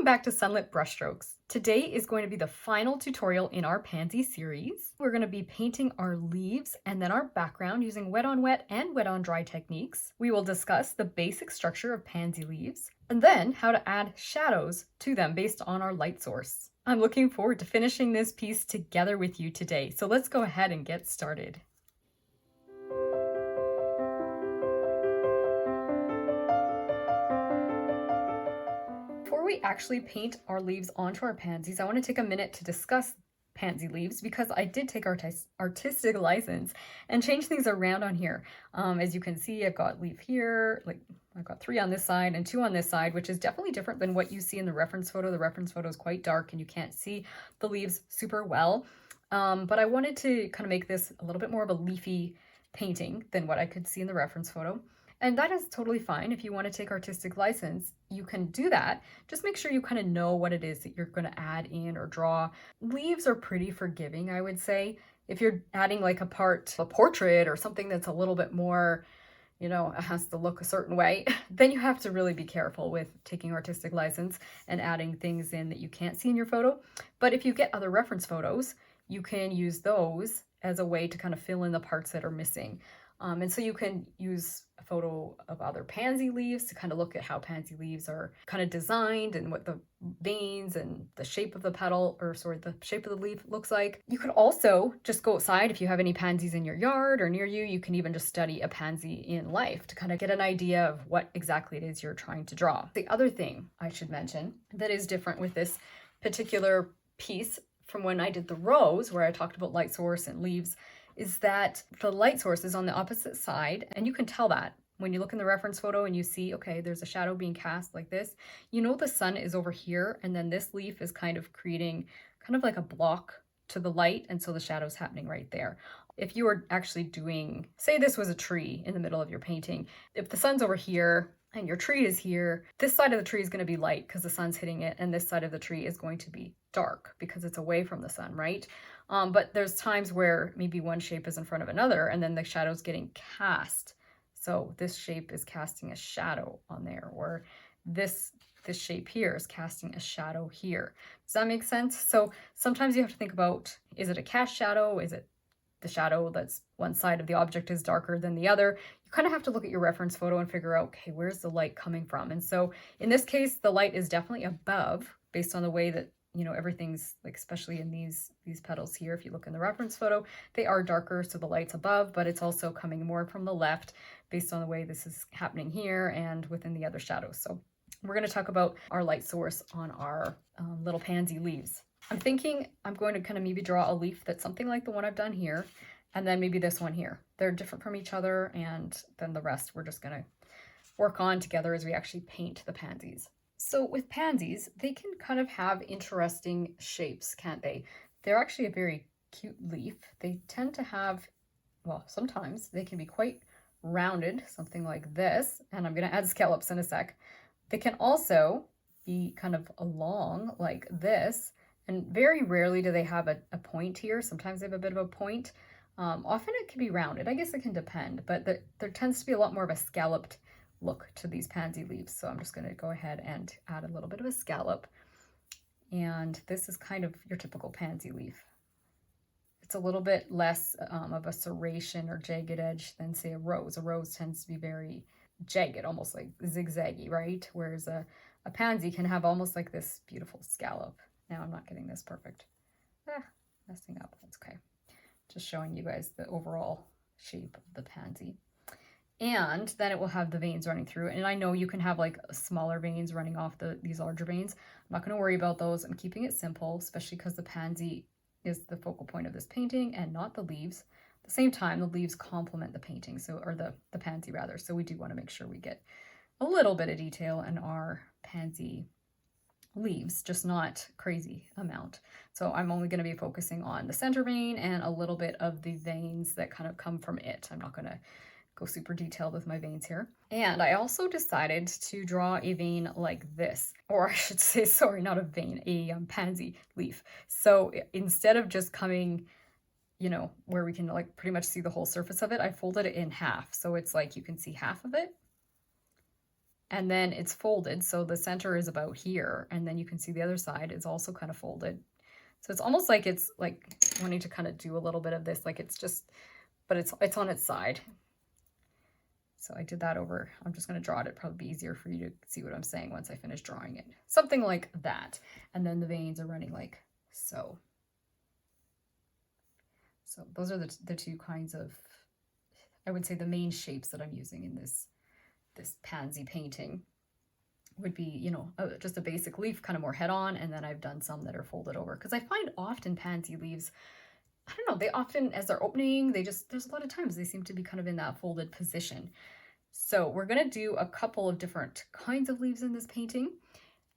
Welcome back to Sunlit Brushstrokes. Today is going to be the final tutorial in our pansy series. We're going to be painting our leaves and then our background using wet on wet and wet on dry techniques. We will discuss the basic structure of pansy leaves and then how to add shadows to them based on our light source. I'm looking forward to finishing this piece together with you today, so let's go ahead and get started. Before we actually paint our leaves onto our pansies, I want to take a minute to discuss pansy leaves because I did take artistic license and change things around on here. As you can see, I've got leaf here, like I've got 3 on this side and 2 on this side, which is definitely different than what you see in the reference photo. The reference photo is quite dark and you can't see the leaves super well. But I wanted to kind of make this a little bit more of a leafy painting than what I could see in the reference photo. And that is totally fine. If you want to take artistic license, you can do that. Just make sure you kind of know what it is that you're going to add in or draw. Leaves are pretty forgiving, I would say. If you're adding like a portrait or something that's a little bit more, you know, it has to look a certain way, then you have to really be careful with taking artistic license and adding things in that you can't see in your photo. But if you get other reference photos, you can use those as a way to kind of fill in the parts that are missing. And so you can use a photo of other pansy leaves to kind of look at how pansy leaves are kind of designed and what the veins and the shape of the petal, or sorry, the shape of the leaf looks like. You could also just go outside if you have any pansies in your yard or near you. You can even just study a pansy in life to kind of get an idea of what exactly it is you're trying to draw. The other thing I should mention that is different with this particular piece from when I did the rose, where I talked about light source and leaves, is that the light source is on the opposite side, and you can tell that when you look in the reference photo and you see, okay, there's a shadow being cast like this. You know the sun is over here, and then this leaf is kind of creating kind of like a block to the light, and so the shadow's happening right there. If you were actually doing, say this was a tree in the middle of your painting, if the sun's over here and your tree is here, this side of the tree is going to be light because the sun's hitting it, and this side of the tree is going to be dark because it's away from the sun, right? But there's times where maybe one shape is in front of another and then the shadow's getting cast. So this shape is casting a shadow on there, or this shape here is casting a shadow here. Does that make sense? So sometimes you have to think about, is it a cast shadow? Is it the shadow that's one side of the object is darker than the other? You kind of have to look at your reference photo and figure out, okay, where's the light coming from? And so in this case, the light is definitely above based on the way that, you know, everything's like, especially in these petals here, if you look in the reference photo, they are darker, so the light's above, but it's also coming more from the left based on the way this is happening here and within the other shadows. So we're going to talk about our light source on our little pansy leaves. I'm thinking I'm going to kind of maybe draw a leaf that's something like the one I've done here, and then maybe this one here. They're different from each other, and then the rest we're just going to work on together as we actually paint the pansies. So with pansies, they can kind of have interesting shapes, can't they? They're actually a very cute leaf. They tend to have, well, sometimes they can be quite rounded, something like this, and I'm going to add scallops in a sec. They can also be kind of long like this, and very rarely do they have a point here. Sometimes they have a bit of a point. Often it can be rounded. I guess it can depend, but there tends to be a lot more of a scalloped look to these pansy leaves. So I'm just going to go ahead and add a little bit of a scallop. And this is kind of your typical pansy leaf. It's a little bit less of a serration or jagged edge than, say, a rose. A rose tends to be very jagged, almost like zigzaggy, right? Whereas a pansy can have almost like this beautiful scallop. Now I'm not getting this perfect. Messing up. That's okay. Just showing you guys the overall shape of the pansy. And then it will have the veins running through it. And I know you can have like smaller veins running off these larger veins. I'm not going to worry about those. I'm keeping it simple, especially because the pansy is the focal point of this painting and not the leaves. At the same time, the leaves complement the painting, or the pansy rather. So we do want to make sure we get a little bit of detail in our pansy leaves, just not crazy amount. So I'm only going to be focusing on the center vein and a little bit of the veins that kind of come from it. I'm not going to go super detailed with my veins here. And I also decided to draw a vein like this, or I should say, sorry, not a vein, a pansy leaf. So instead of just coming, you know, where we can like pretty much see the whole surface of it, I folded it in half. So it's like you can see half of it and then it's folded. So the center is about here, and then you can see the other side is also kind of folded. So it's almost like it's like wanting to kind of do a little bit of this, like it's just, but it's on its side. So I did that over, I'm just going to draw it. It'd probably be easier for you to see what I'm saying once I finish drawing it. Something like that. And then the veins are running like so. So those are the two kinds of, I would say the main shapes that I'm using in this pansy painting would be, you know, just a basic leaf, kind of more head on, and then I've done some that are folded over. Because I find often pansy leaves, I don't know, they often, as they're opening, there's a lot of times they seem to be kind of in that folded position. So we're going to do a couple of different kinds of leaves in this painting.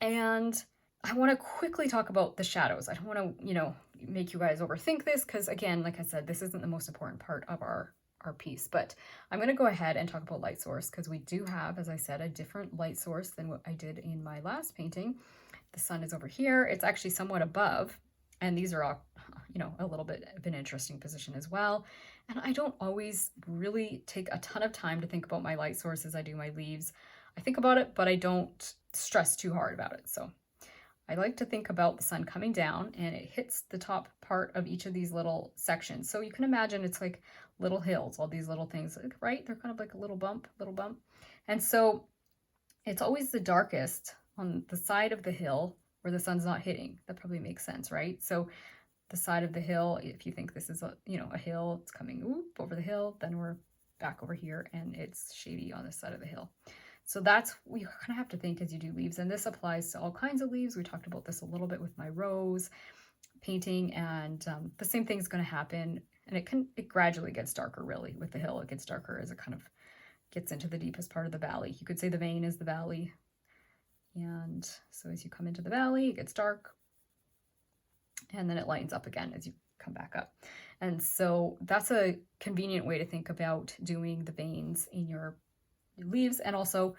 And I want to quickly talk about the shadows. I don't want to, you know, make you guys overthink this because, again, like I said, this isn't the most important part of our piece. But I'm going to go ahead and talk about light source because we do have, as I said, a different light source than what I did in my last painting. The sun is over here. It's actually somewhat above. And these are all, you know, a little bit of an interesting position as well. And I don't always really take a ton of time to think about my light source as I do my leaves. I think about it, but I don't stress too hard about it. So I like to think about the sun coming down and it hits the top part of each of these little sections. So you can imagine it's like little hills, all these little things, right? They're kind of like a little bump. And so it's always the darkest on the side of the hill where the sun's not hitting. That probably makes sense, right? So the side of the hill, if you think this is a, you know, a hill, it's coming over the hill, then we're back over here and it's shady on this side of the hill. So that's what you kind of have to think as you do leaves. And this applies to all kinds of leaves. We talked about this a little bit with my rose painting, and the same thing is going to happen. And it gradually gets darker, really. With the hill, it gets darker as it kind of gets into the deepest part of the valley. You could say the vein is the valley. And so as you come into the valley, it gets dark. And then it lightens up again as you come back up. And so that's a convenient way to think about doing the veins in your leaves. And also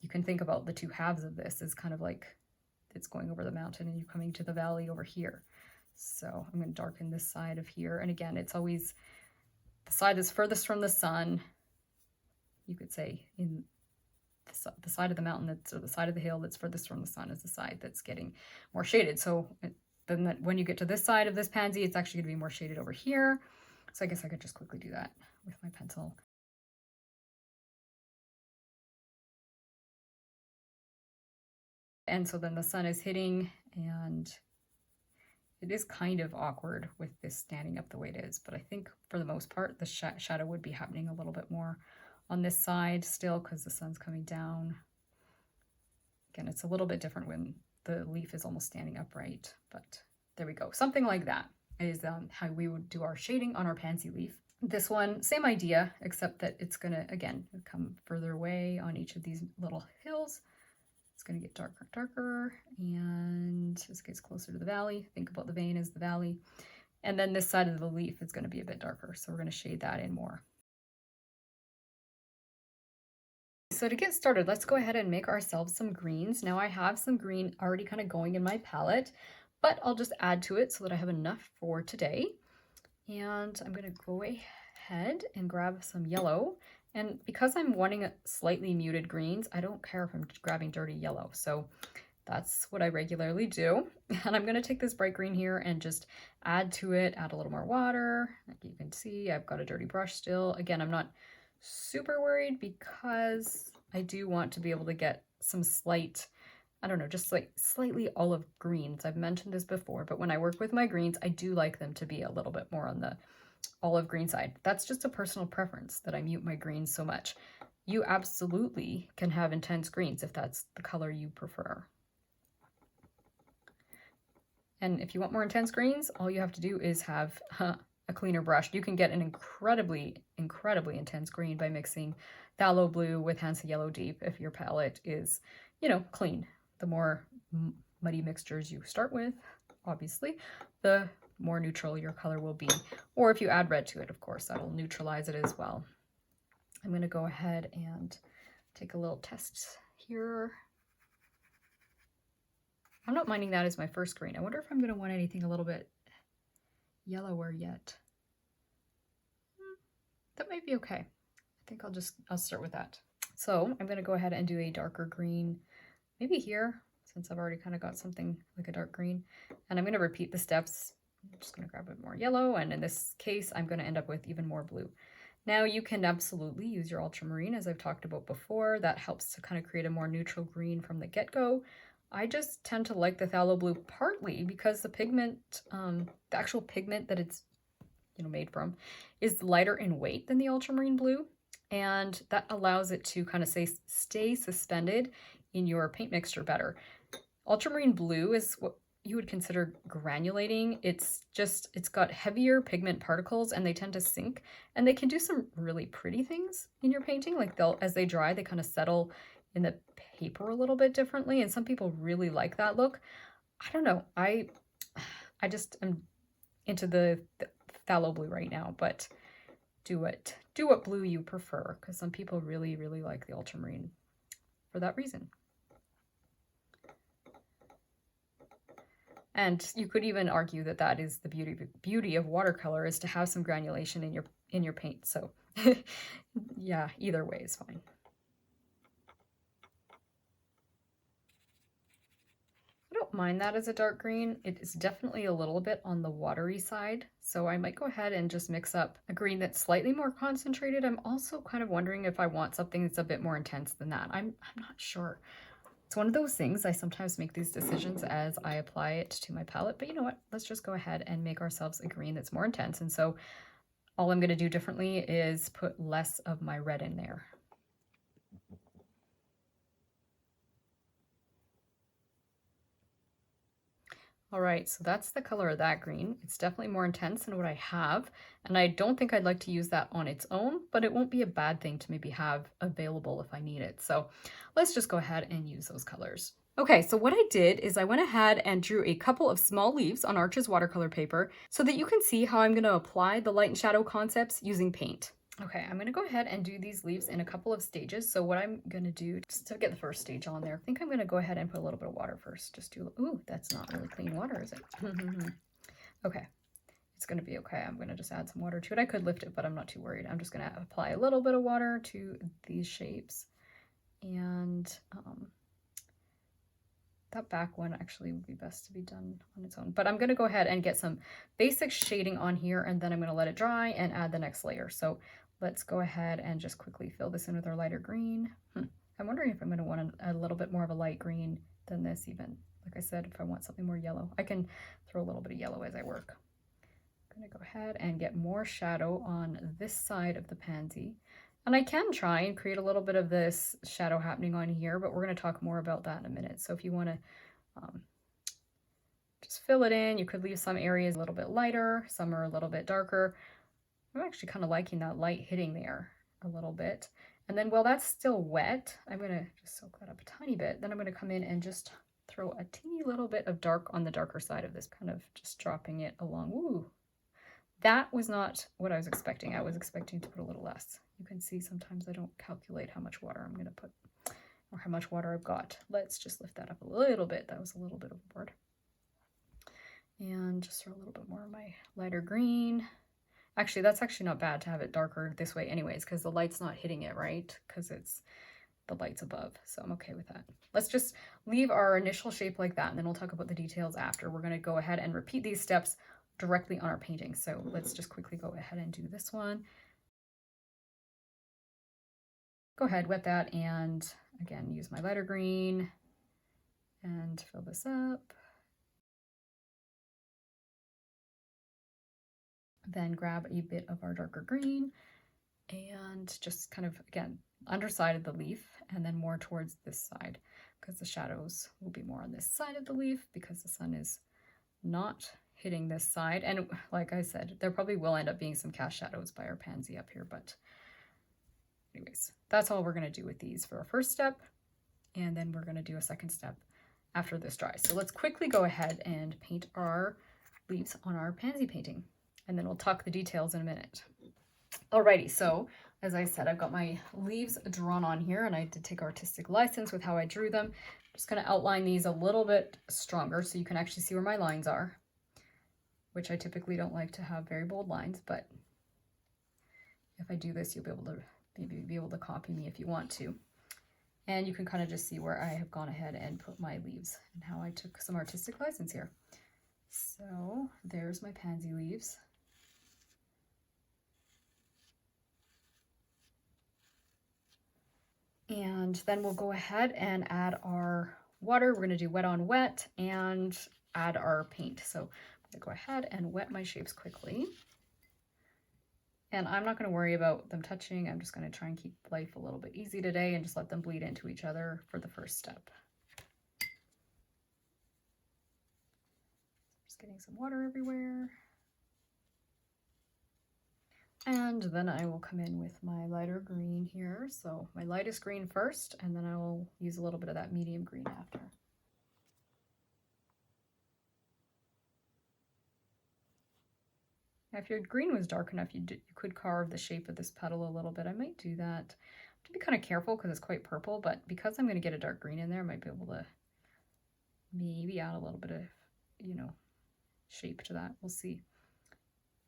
you can think about the two halves of this as kind of like it's going over the mountain and you're coming to the valley over here. So I'm going to darken this side of here. And again, it's always the side that's furthest from the sun. You could say in the side of the mountain that's, or the side of the hill that's furthest from the sun is the side that's getting more shaded. So then when you get to this side of this pansy, it's actually going to be more shaded over here. So I guess I could just quickly do that with my pencil. And so then the sun is hitting, and it is kind of awkward with this standing up the way it is. But I think for the most part, the shadow would be happening a little bit more on this side still because the sun's coming down. Again, it's a little bit different when the leaf is almost standing upright, but there we go. Something like that is how we would do our shading on our pansy leaf. This one, same idea, except that it's going to, again, come further away on each of these little hills. It's going to get darker and darker, and as it gets closer to the valley, think about the vein as the valley. And then this side of the leaf is going to be a bit darker, so we're going to shade that in more. So to get started, let's go ahead and make ourselves some greens. Now I have some green already kind of going in my palette, but I'll just add to it so that I have enough for today. And I'm going to go ahead and grab some yellow. And because I'm wanting slightly muted greens, I don't care if I'm grabbing dirty yellow. So that's what I regularly do. And I'm going to take this bright green here and just add to it, add a little more water. Like you can see, I've got a dirty brush still. Again, I'm not super worried because I do want to be able to get some slight, I don't know, just like slightly olive greens. I've mentioned this before, but when I work with my greens, I do like them to be a little bit more on the olive green side. That's just a personal preference that I mute my greens so much. You absolutely can have intense greens if that's the color you prefer. And if you want more intense greens, all you have to do is have a cleaner brush. You can get an incredibly intense green by mixing phthalo blue with Hansa Yellow Deep if your palette is, you know, clean. The more muddy mixtures you start with, obviously, the more neutral your color will be. Or if you add red to it, of course, that'll neutralize it as well. I'm going to go ahead and take a little test here. I'm not minding that as my first green. I wonder if I'm going to want anything a little bit yellower yet. That might be okay. I think I'll start with that. So I'm going to go ahead and do a darker green, maybe here, since I've already kind of got something like a dark green. And I'm going to repeat the steps. I'm just going to grab a bit more yellow, and in this case, I'm going to end up with even more blue. Now you can absolutely use your ultramarine, as I've talked about before. That helps to kind of create a more neutral green from the get-go. I just tend to like the phthalo blue partly because the pigment, the actual pigment that it's made from, is lighter in weight than the ultramarine blue, and that allows it to kind of stay suspended in your paint mixture better. Ultramarine blue is what you would consider granulating. It's got heavier pigment particles, and they tend to sink, and they can do some really pretty things in your painting. Like as they dry, they kind of settle in the paper a little bit differently, and some people really like that look. I don't know. I just am into the phthalo blue right now, but do what blue you prefer, because some people really like the ultramarine for that reason. And you could even argue that that is the beauty of watercolor, is to have some granulation in your paint. So yeah, either way is fine. I don't mind that as a dark green. It is definitely a little bit on the watery side, so I might go ahead and just mix up a green that's slightly more concentrated. I'm also kind of wondering if I want something that's a bit more intense than that. I'm not sure. It's one of those things, I sometimes make these decisions as I apply it to my palette, but you know what? Let's just go ahead and make ourselves a green that's more intense. And so all I'm going to do differently is put less of my red in there. All right, so that's the color of that green. It's definitely more intense than what I have, and I don't think I'd like to use that on its own, but it won't be a bad thing to maybe have available if I need it. So let's just go ahead and use those colors. Okay, so what I did is I went ahead and drew a couple of small leaves on Arch's watercolor paper so that you can see how I'm going to apply the light and shadow concepts using paint. Okay, I'm going to go ahead and do these leaves in a couple of stages. So what I'm going to do, just to get the first stage on there, I think I'm going to go ahead and put a little bit of water first. Just do, ooh, that's not really clean water, is it? Okay, it's going to be okay. I'm going to just add some water to it. I could lift it, but I'm not too worried. I'm just going to apply a little bit of water to these shapes. And that back one actually would be best to be done on its own. But I'm going to go ahead and get some basic shading on here, and then I'm going to let it dry and add the next layer. So let's go ahead and just quickly fill this in with our lighter green. I'm wondering if I'm going to want a little bit more of a light green than this even. Like I said, if I want something more yellow, I can throw a little bit of yellow as I work. I'm going to go ahead and get more shadow on this side of the pansy. And I can try and create a little bit of this shadow happening on here, but we're going to talk more about that in a minute. So if you want to just fill it in, you could leave some areas a little bit lighter, some are a little bit darker. I'm actually kind of liking that light hitting there a little bit. And then while that's still wet, I'm going to just soak that up a tiny bit. Then I'm going to come in and just throw a teeny little bit of dark on the darker side of this, kind of just dropping it along. Ooh, that was not what I was expecting. I was expecting to put a little less. You can see sometimes I don't calculate how much water I'm going to put or how much water I've got. Let's just lift that up a little bit. That was a little bit overboard. And just throw a little bit more of my lighter green. Actually, that's actually not bad to have it darker this way anyways, because the light's not hitting it, right? Because it's the light's above, so I'm okay with that. Let's just leave our initial shape like that, and then we'll talk about the details after. We're going to go ahead and repeat these steps directly on our painting. So let's just quickly go ahead and do this one. Go ahead, wet that, and again, use my lighter green and fill this up. Then grab a bit of our darker green and just kind of, again, underside of the leaf and then more towards this side, because the shadows will be more on this side of the leaf because the sun is not hitting this side. And like I said, there probably will end up being some cast shadows by our pansy up here, but anyways, that's all we're going to do with these for our first step. And then we're going to do a second step after this dries. So let's quickly go ahead and paint our leaves on our pansy painting, and then we'll talk the details in a minute. Alrighty, so as I said, I've got my leaves drawn on here, and I did take artistic license with how I drew them. I'm just going to outline these a little bit stronger so you can actually see where my lines are, which I typically don't like to have very bold lines, but if I do this, you'll be able to copy me if you want to. And you can kind of just see where I have gone ahead and put my leaves and how I took some artistic license here. So there's my pansy leaves. And then we'll go ahead and add our water. We're going to do wet on wet and add our paint. So I'm going to go ahead and wet my shapes quickly. And I'm not going to worry about them touching. I'm just going to try and keep life a little bit easy today and just let them bleed into each other for the first step. Just getting some water everywhere. And then I will come in with my lighter green here. So my lightest green first, and then I will use a little bit of that medium green after. Now, if your green was dark enough, you could carve the shape of this petal a little bit. I might do that. I have to be kind of careful because it's quite purple, but because I'm going to get a dark green in there, I might be able to maybe add a little bit of, you know, shape to that. We'll see.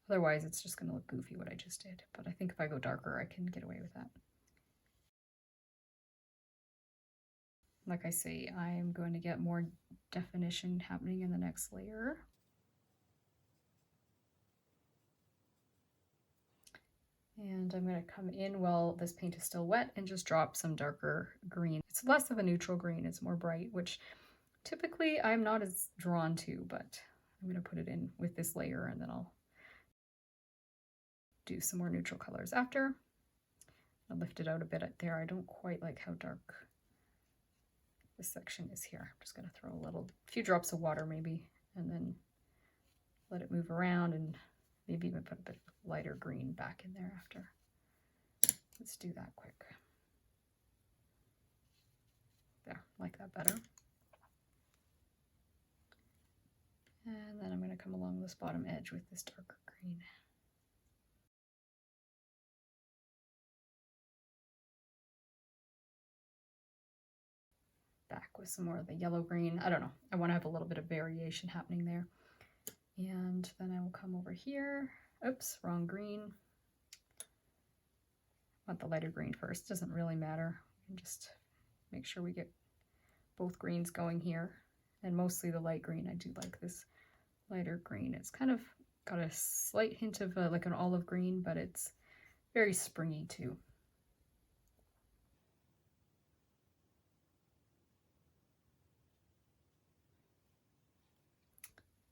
Otherwise, it's just going to look goofy what I just did. But I think if I go darker, I can get away with that. Like I say, I'm going to get more definition happening in the next layer. And I'm going to come in while this paint is still wet and just drop some darker green. It's less of a neutral green, it's more bright, which typically I'm not as drawn to, but I'm going to put it in with this layer and then I'll do some more neutral colors after. I'll lift it out a bit there. I don't quite like how dark this section is here. I'm just going to throw a few drops of water maybe, and then let it move around and maybe even put a bit of lighter green back in there after. Let's do that quick. There, like that better. And then I'm going to come along this bottom edge with this darker green. Back with some more of the yellow green. I don't know. I want to have a little bit of variation happening there. And then I will come over here. Oops, wrong green. I want the lighter green first. Doesn't really matter. We can just make sure we get both greens going here. And mostly the light green. I do like this lighter green. It's kind of got a slight hint of like an olive green, but it's very springy too.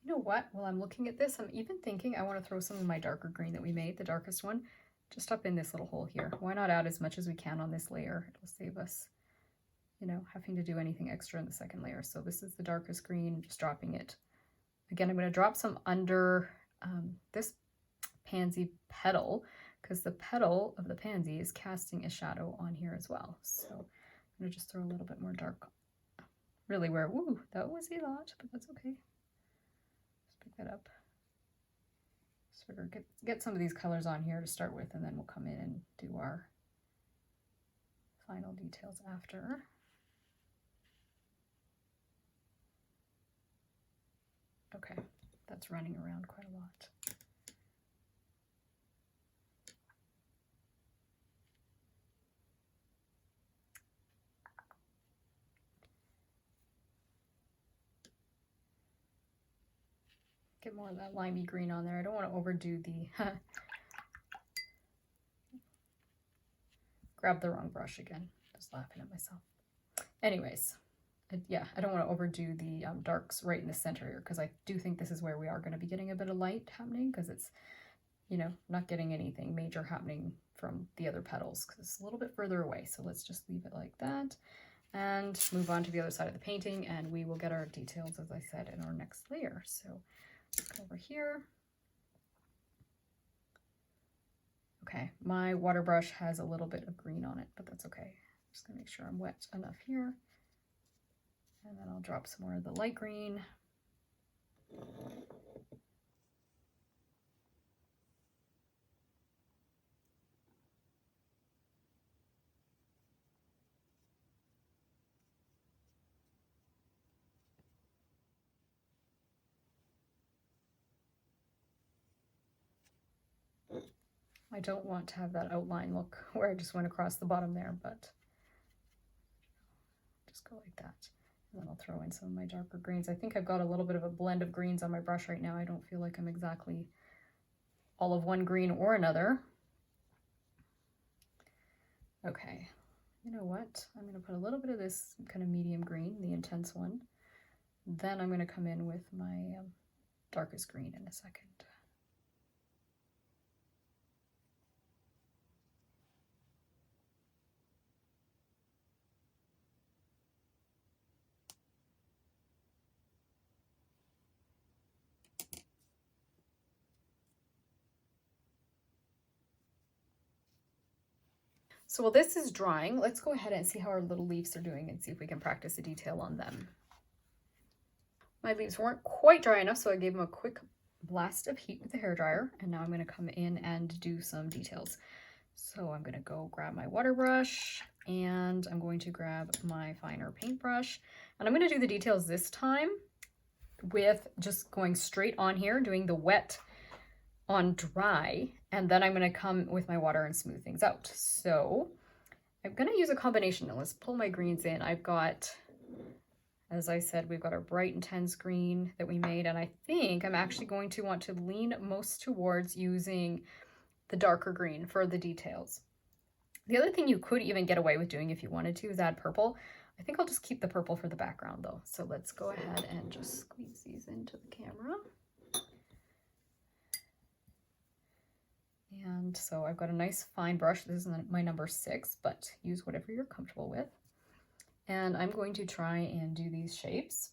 You know what? While I'm looking at this, I'm even thinking I want to throw some of my darker green that we made, the darkest one, just up in this little hole here. Why not add as much as we can on this layer? It'll save us, you know, having to do anything extra in the second layer. So this is the darkest green, just dropping it. Again, I'm going to drop some under this pansy petal, because the petal of the pansy is casting a shadow on here as well. So I'm going to just throw a little bit more dark. Really where, woo, that was a lot, but that's okay. Just pick that up. Sort of get some of these colors on here to start with, and then we'll come in and do our final details after. Okay, that's running around quite a lot. Get more of that limey green on there. I don't want to overdo the grab the wrong brush again. Just laughing at myself. Anyways, yeah, I don't want to overdo the darks right in the center here, because I do think this is where we are going to be getting a bit of light happening, because it's, you know, not getting anything major happening from the other petals because it's a little bit further away. So let's just leave it like that and move on to the other side of the painting, and we will get our details, as I said, in our next layer. So let's go over here. Okay, my water brush has a little bit of green on it, but that's okay. I'm just gonna make sure I'm wet enough here. And then I'll drop some more of the light green. I don't want to have that outline look where I just went across the bottom there, but Just go like that. And then I'll throw in some of my darker greens. I think I've got a little bit of a blend of greens on my brush right now. I don't feel like I'm exactly all of one green or another. Okay, you know what? I'm going to put a little bit of this kind of medium green, the intense one. Then I'm going to come in with my darkest green in a second. So while this is drying, let's go ahead and see how our little leaves are doing and see if we can practice a detail on them. My leaves weren't quite dry enough, so I gave them a quick blast of heat with the hairdryer, and now I'm going to come in and do some details. So I'm going to go grab my water brush, and I'm going to grab my finer paintbrush, and I'm going to do the details this time with just going straight on here, doing the wet on dry, and then I'm going to come with my water and smooth things out. So I'm going to use a combination. Now let's pull my greens in. I've got, as I said, we've got our bright intense green that we made, and I think I'm actually going to want to lean most towards using the darker green for the details. The other thing you could even get away with doing if you wanted to is add purple. I think I'll just keep the purple for the background though. So let's go ahead and just squeeze these into the camera. And so I've got a nice fine brush. This is my number 6, but use whatever you're comfortable with. And I'm going to try and do these shapes.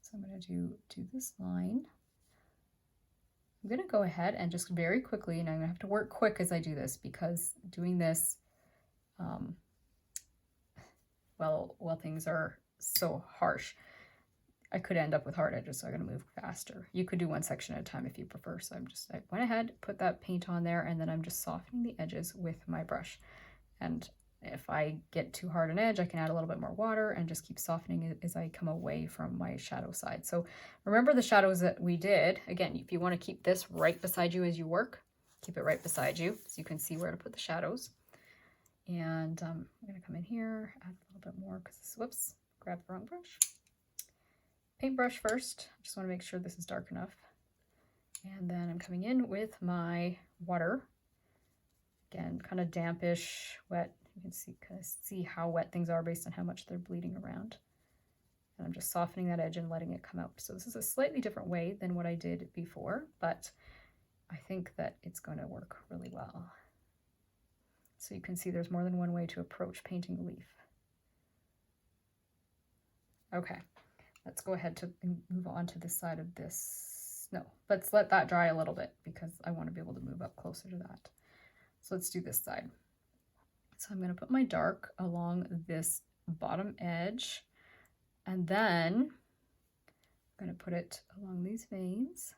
So I'm going to do this line. I'm going to go ahead and just very quickly, and I'm going to have to work quick as I do this because doing this, while things are so harsh, I could end up with hard edges, so I'm going to move faster. You could do one section at a time if you prefer. So I went ahead, put that paint on there, and then I'm just softening the edges with my brush. And if I get too hard an edge, I can add a little bit more water and just keep softening it as I come away from my shadow side. So remember the shadows that we did. Again, if you want to keep this right beside you as you work, keep it right beside you so you can see where to put the shadows. And I'm going to come in here, add a little bit more because, whoops, grab the wrong brush. Paintbrush first. I just want to make sure this is dark enough. And then I'm coming in with my water. Again, kind of dampish, wet. You can see how wet things are based on how much they're bleeding around. And I'm just softening that edge and letting it come out. So this is a slightly different way than what I did before, but I think that it's going to work really well. So you can see there's more than one way to approach painting a leaf. Okay. Let's go ahead to move on to this side of this. No, let's let that dry a little bit because I want to be able to move up closer to that. So let's do this side. So I'm going to put my dark along this bottom edge, and then I'm going to put it along these veins.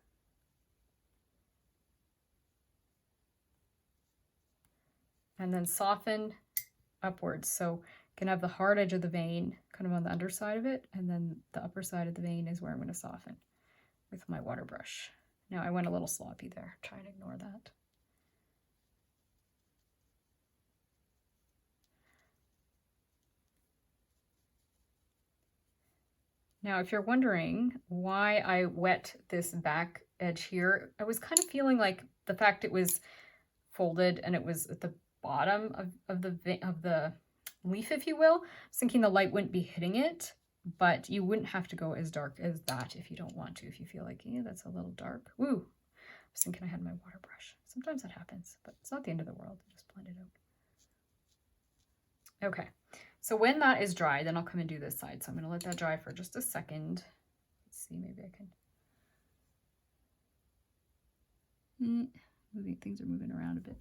And then soften upwards. So can have the hard edge of the vein kind of on the underside of it, and then the upper side of the vein is where I'm going to soften with my water brush. Now I went a little sloppy there, try and ignore that. Now if you're wondering why I wet this back edge here, I was kind of feeling like the fact it was folded and it was at the bottom of the leaf, if you will. I was thinking the light wouldn't be hitting it, but you wouldn't have to go as dark as that if you don't want to. If you feel like, yeah, that's a little dark. Ooh, I was thinking I had my water brush. Sometimes that happens, but it's not the end of the world. Just blend it out. Okay, so when that is dry, then I'll come and do this side. So I'm going to let that dry for just a second. Let's see, maybe I can... Things are moving around a bit.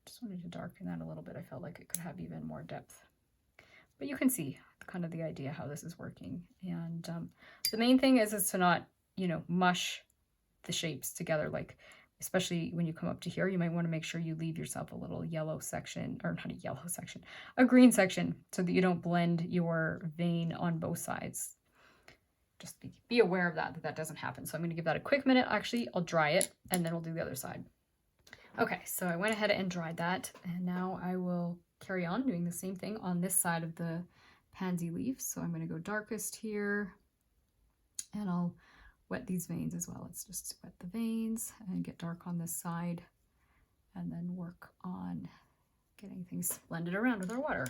Just wanted to darken that a little bit. I felt like it could have even more depth. But you can see kind of the idea how this is working. And the main thing is to not, mush the shapes together. Like, especially when you come up to here, you might want to make sure you leave yourself a little yellow section, or not a yellow section, a green section, so that you don't blend your vein on both sides. Just be aware of that doesn't happen. So I'm going to give that a quick minute. Actually, I'll dry it and then we'll do the other side. Okay, so I went ahead and dried that, and now I will carry on doing the same thing on this side of the pansy leaf. So I'm going to go darkest here, and I'll wet these veins as well. Let's just wet the veins and get dark on this side, and then work on getting things blended around with our water.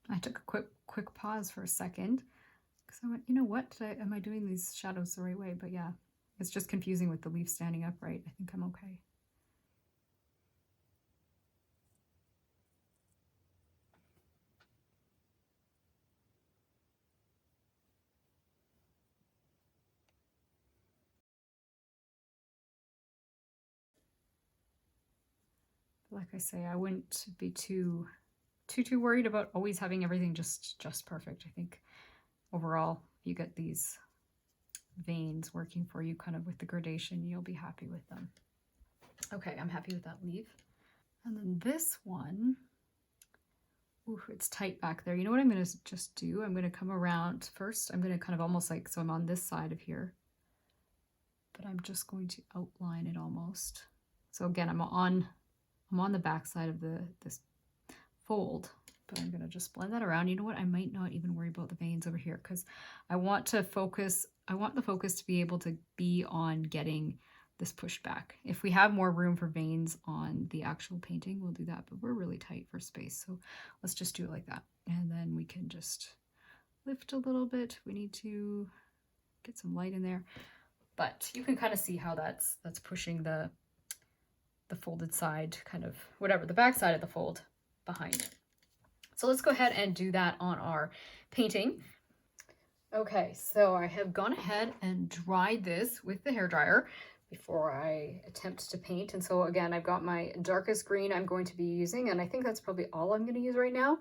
I took a quick pause for a second because I went, you know what, am I doing these shadows the right way? But yeah, it's just confusing with the leaf standing upright. I think I'm okay. Like I say, I wouldn't be too worried about always having everything just perfect. I think overall, if you get these veins working for you kind of with the gradation, you'll be happy with them. Okay, I'm happy with that leaf. And then this one, ooh, it's tight back there. You know what I'm going to just do? I'm going to come around first. I'm going to kind of almost like, so I'm on this side of here, but I'm just going to outline it almost. So again, I'm on the back side of this fold, but I'm going to just blend that around. You know what? I might not even worry about the veins over here because I want the focus to be able to be on getting this pushed back. If we have more room for veins on the actual painting, we'll do that, but we're really tight for space. So let's just do it like that. And then we can just lift a little bit. We need to get some light in there, but you can kind of see how that's pushing the folded side, kind of whatever, the back side of the fold behind. So let's go ahead and do that on our painting. Okay, so I have gone ahead and dried this with the hairdryer before I attempt to paint. And so again, I've got my darkest green I'm going to be using, and I think that's probably all I'm going to use right now,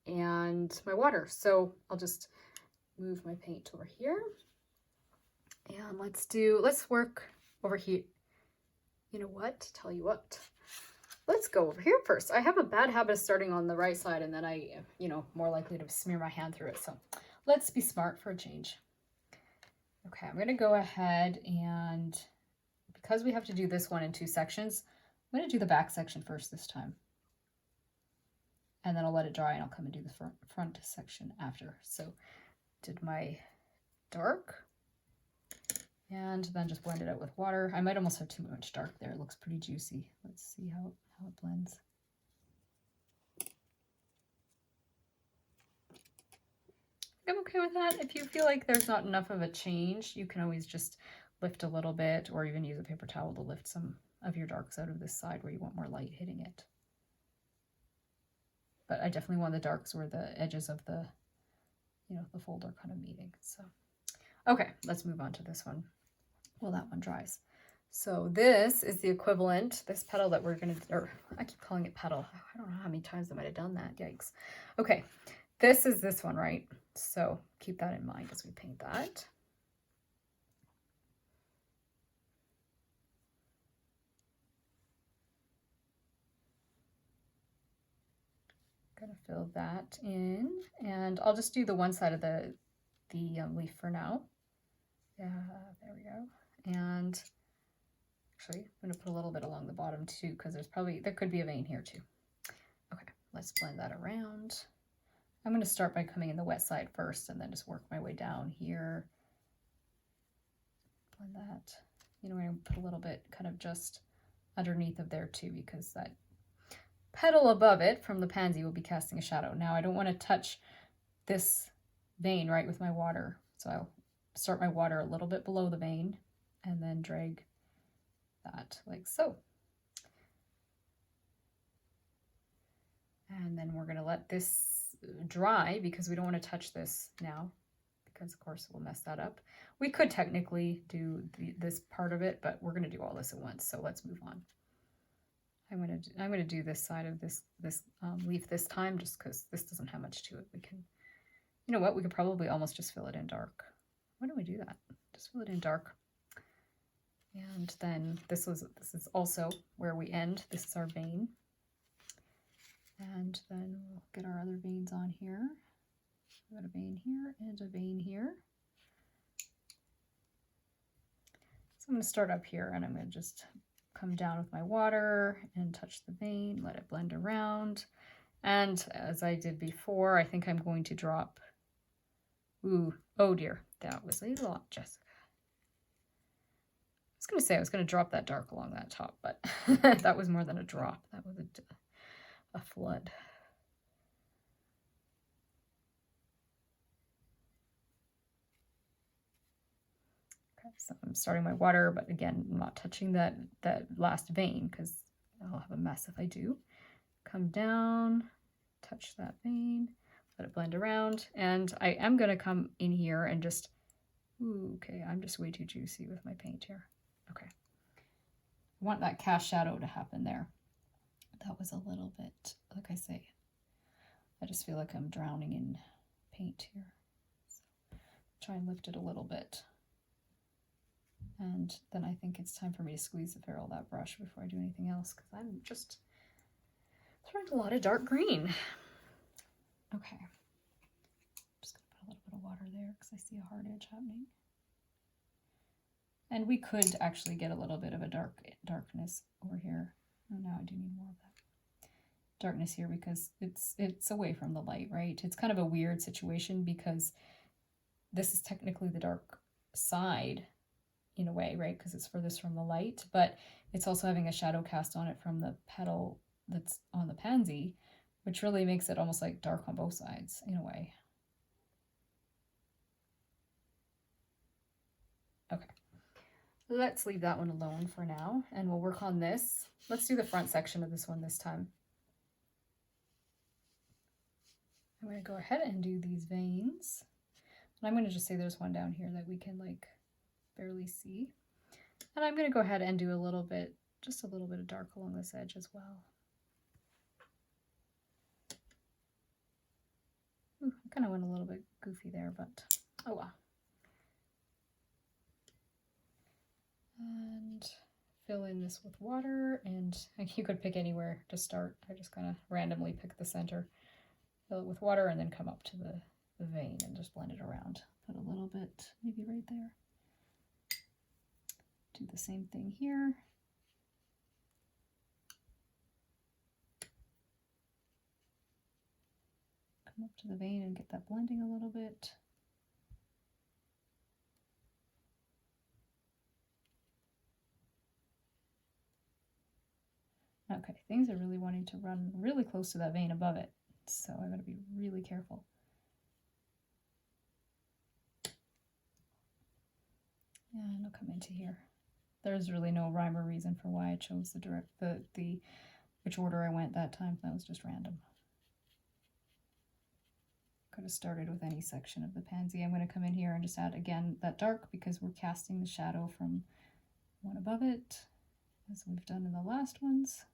and my water. So I'll just move my paint over here, and let's work over here. You know what? Tell you what. Let's go over here first. I have a bad habit of starting on the right side, and then I, more likely to smear my hand through it. So let's be smart for a change. Okay, I'm going to go ahead, and because we have to do this one in 2 sections, I'm going to do the back section first this time. And then I'll let it dry, and I'll come and do the front section after. So did my dark, and then just blend it out with water. I might almost have too much dark there. It looks pretty juicy. Let's see how it blends. I'm okay with that. If you feel like there's not enough of a change, you can always just lift a little bit, or even use a paper towel to lift some of your darks out of this side where you want more light hitting it. But I definitely want the darks where the edges of the, the fold are kind of meeting. So, okay, let's move on to this one. Well, that one dries. So this is the equivalent, this petal that we're going to, or I keep calling it petal. I don't know how many times I might have done that. Yikes. Okay, this is this one, right? So keep that in mind as we paint that. Gonna fill that in, and I'll just do the one side of the leaf for now. Yeah, there we go. And actually, I'm gonna put a little bit along the bottom too, because there could be a vein here too. Okay, let's blend that around. I'm gonna start by coming in the wet side first, and then just work my way down here. Blend that. I'm gonna put a little bit kind of just underneath of there too, because that petal above it from the pansy will be casting a shadow. Now I don't want to touch this vein right with my water, so I'll start my water a little bit below the vein and then drag that like so. And then we're going to let this dry because we don't want to touch this now, because of course we'll mess that up. We could technically do this part of it, but we're going to do all this at once, so let's move on. I'm going to do this side of this leaf this time, just because this doesn't have much to it. We can, you know what, we could probably almost just fill it in dark. Why don't we do that? Just fill it in dark. And then this is also where we end. This is our vein. And then we'll get our other veins on here. I've got a vein here and a vein here. So I'm going to start up here and I'm going to just come down with my water and touch the vein, let it blend around. And as I did before, I think I'm going to drop, ooh, oh dear, that was a lot, Jessica. I was going to say I was going to drop that dark along that top, but that was more than a drop. That was a flood. Okay, so I'm starting my water, but again, I'm not touching that last vein because I'll have a mess if I do. Come down, touch that vein, let it blend around, and I am going to come in here and just, ooh, okay, I'm just way too juicy with my paint here. Okay. I want that cast shadow to happen there. That was a little bit, like I say, I just feel like I'm drowning in paint here. So try and lift it a little bit. And then I think it's time for me to squeeze the ferrule of that brush before I do anything else, because I'm just throwing a lot of dark green. Okay. I'm just going to put a little bit of water there because I see a hard edge happening. And we could actually get a little bit of a darkness over here. Oh, now I do need more of that darkness here because it's away from the light, right? It's kind of a weird situation because this is technically the dark side in a way, right? Because it's furthest from the light, but it's also having a shadow cast on it from the petal that's on the pansy, which really makes it almost like dark on both sides in a way. Okay. Let's leave that one alone for now, and we'll work on this. Let's do the front section of this one this time. I'm going to go ahead and do these veins. And I'm going to just say there's one down here that we can like barely see. And I'm going to go ahead and do a little bit, just a little bit of dark along this edge as well. Ooh, I kind of went a little bit goofy there, but oh well. And fill in this with water, and you could pick anywhere to start. I just kind of randomly pick the center, fill it with water, and then come up to the vein and just blend it around. Put a little bit maybe right there. Do the same thing here. Come up to the vein and get that blending a little bit. Okay, things are really wanting to run really close to that vein above it, so I gotta be really careful. And I'll come into here. There's really no rhyme or reason for why I chose the which order I went that time. That was just random. Could have started with any section of the pansy. I'm going to come in here and just add again that dark because we're casting the shadow from one above it, as we've done in the last ones.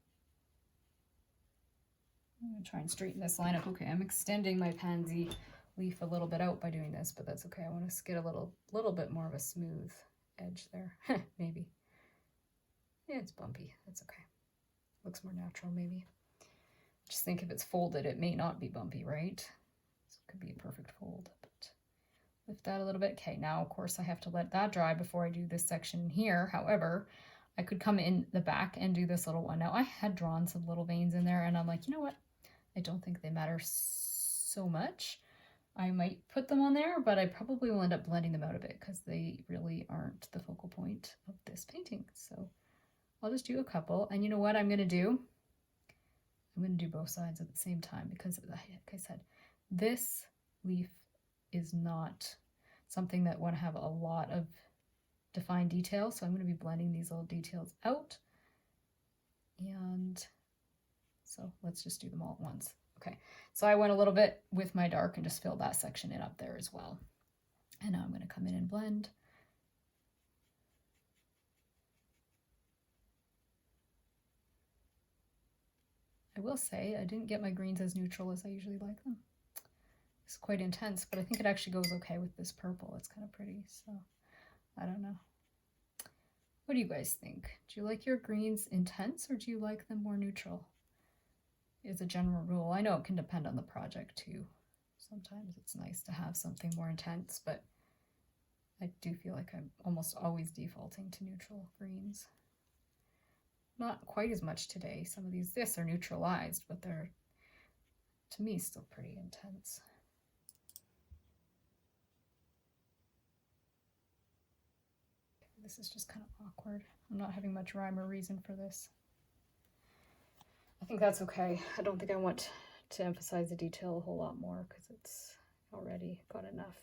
I'm going to try and straighten this line up. Okay, I'm extending my pansy leaf a little bit out by doing this, but that's okay. I want to get a little bit more of a smooth edge there. Maybe. Yeah, it's bumpy. That's okay. Looks more natural, maybe. Just think if it's folded, it may not be bumpy, right? So it could be a perfect fold, but lift that a little bit. Okay, now, of course, I have to let that dry before I do this section here. However, I could come in the back and do this little one. Now, I had drawn some little veins in there, and I'm like, you know what? I don't think they matter so much. I might put them on there, but I probably will end up blending them out a bit because they really aren't the focal point of this painting. So I'll just do a couple. And you know what I'm going to do? I'm going to do both sides at the same time because, like I said, this leaf is not something that want to have a lot of defined detail. So I'm going to be blending these little details out. And so let's just do them all at once. Okay, so I went a little bit with my dark and just filled that section in up there as well. And now I'm going to come in and blend. I will say I didn't get my greens as neutral as I usually like them. It's quite intense, but I think it actually goes okay with this purple. It's kind of pretty, so I don't know. What do you guys think? Do you like your greens intense or do you like them more neutral? Is a general rule. I know it can depend on the project too. Sometimes it's nice to have something more intense, but I do feel like I'm almost always defaulting to neutral greens. Not quite as much today. Some of this are neutralized, but they're, to me, still pretty intense. This is just kind of awkward. I'm not having much rhyme or reason for this. I think that's okay. I don't think I want to emphasize the detail a whole lot more because it's already got enough.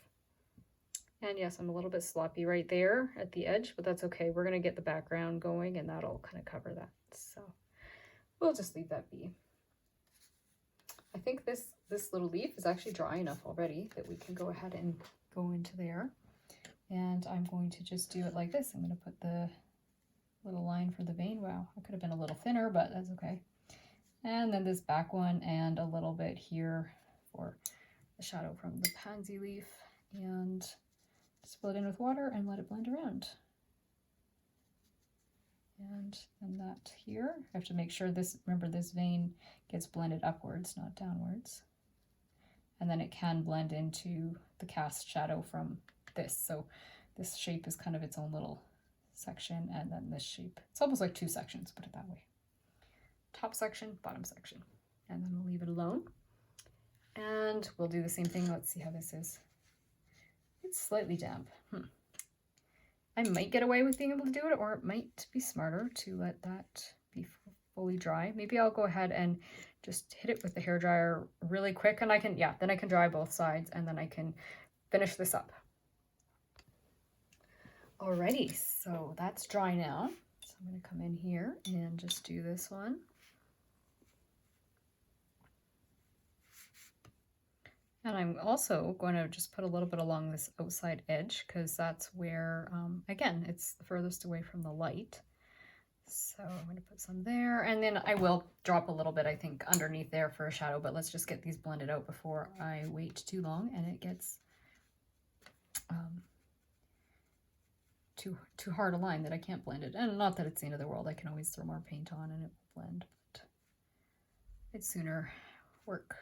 And yes, I'm a little bit sloppy right there at the edge, but that's okay. We're going to get the background going and that'll kind of cover that. So we'll just leave that be. I think this little leaf is actually dry enough already that we can go ahead and go into there. And I'm going to just do it like this. I'm going to put the little line for the vein. Wow, it could have been a little thinner, but that's okay. And then this back one and a little bit here for the shadow from the pansy leaf. And just fill it in with water and let it blend around. And then that here, I have to make sure this, remember this vein gets blended upwards, not downwards. And then it can blend into the cast shadow from this. So this shape is kind of its own little section, and then this shape. It's almost like two sections, put it that way. Top section, bottom section. And then we'll leave it alone. And we'll do the same thing. Let's see how this is. It's slightly damp. I might get away with being able to do it, or it might be smarter to let that be fully dry. Maybe I'll go ahead and just hit it with the hairdryer really quick, and I can, yeah, then I can dry both sides, and then I can finish this up. Alrighty, so that's dry now. So I'm going to come in here and just do this one. And I'm also going to just put a little bit along this outside edge because that's where, again, it's the furthest away from the light. So I'm going to put some there, and then I will drop a little bit, I think, underneath there for a shadow, but let's just get these blended out before I wait too long and it gets too hard a line that I can't blend it. And not that it's the end of the world, I can always throw more paint on and it will blend, but it's sooner work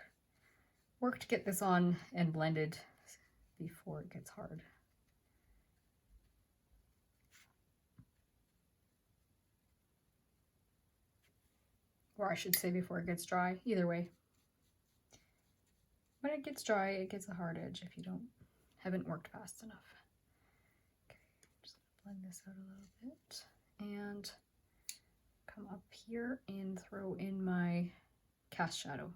to get this on and blended before it gets hard. Or I should say before it gets dry, either way. When it gets dry, it gets a hard edge if you haven't worked fast enough. Okay, just blend this out a little bit and come up here and throw in my cast shadow.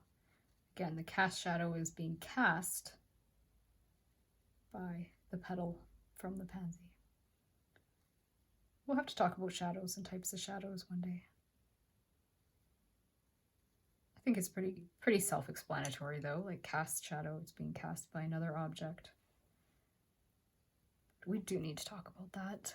Again, the cast shadow is being cast by the petal from the pansy. We'll have to talk about shadows and types of shadows one day. I think it's pretty self-explanatory though, like cast shadow, it's being cast by another object. We do need to talk about that.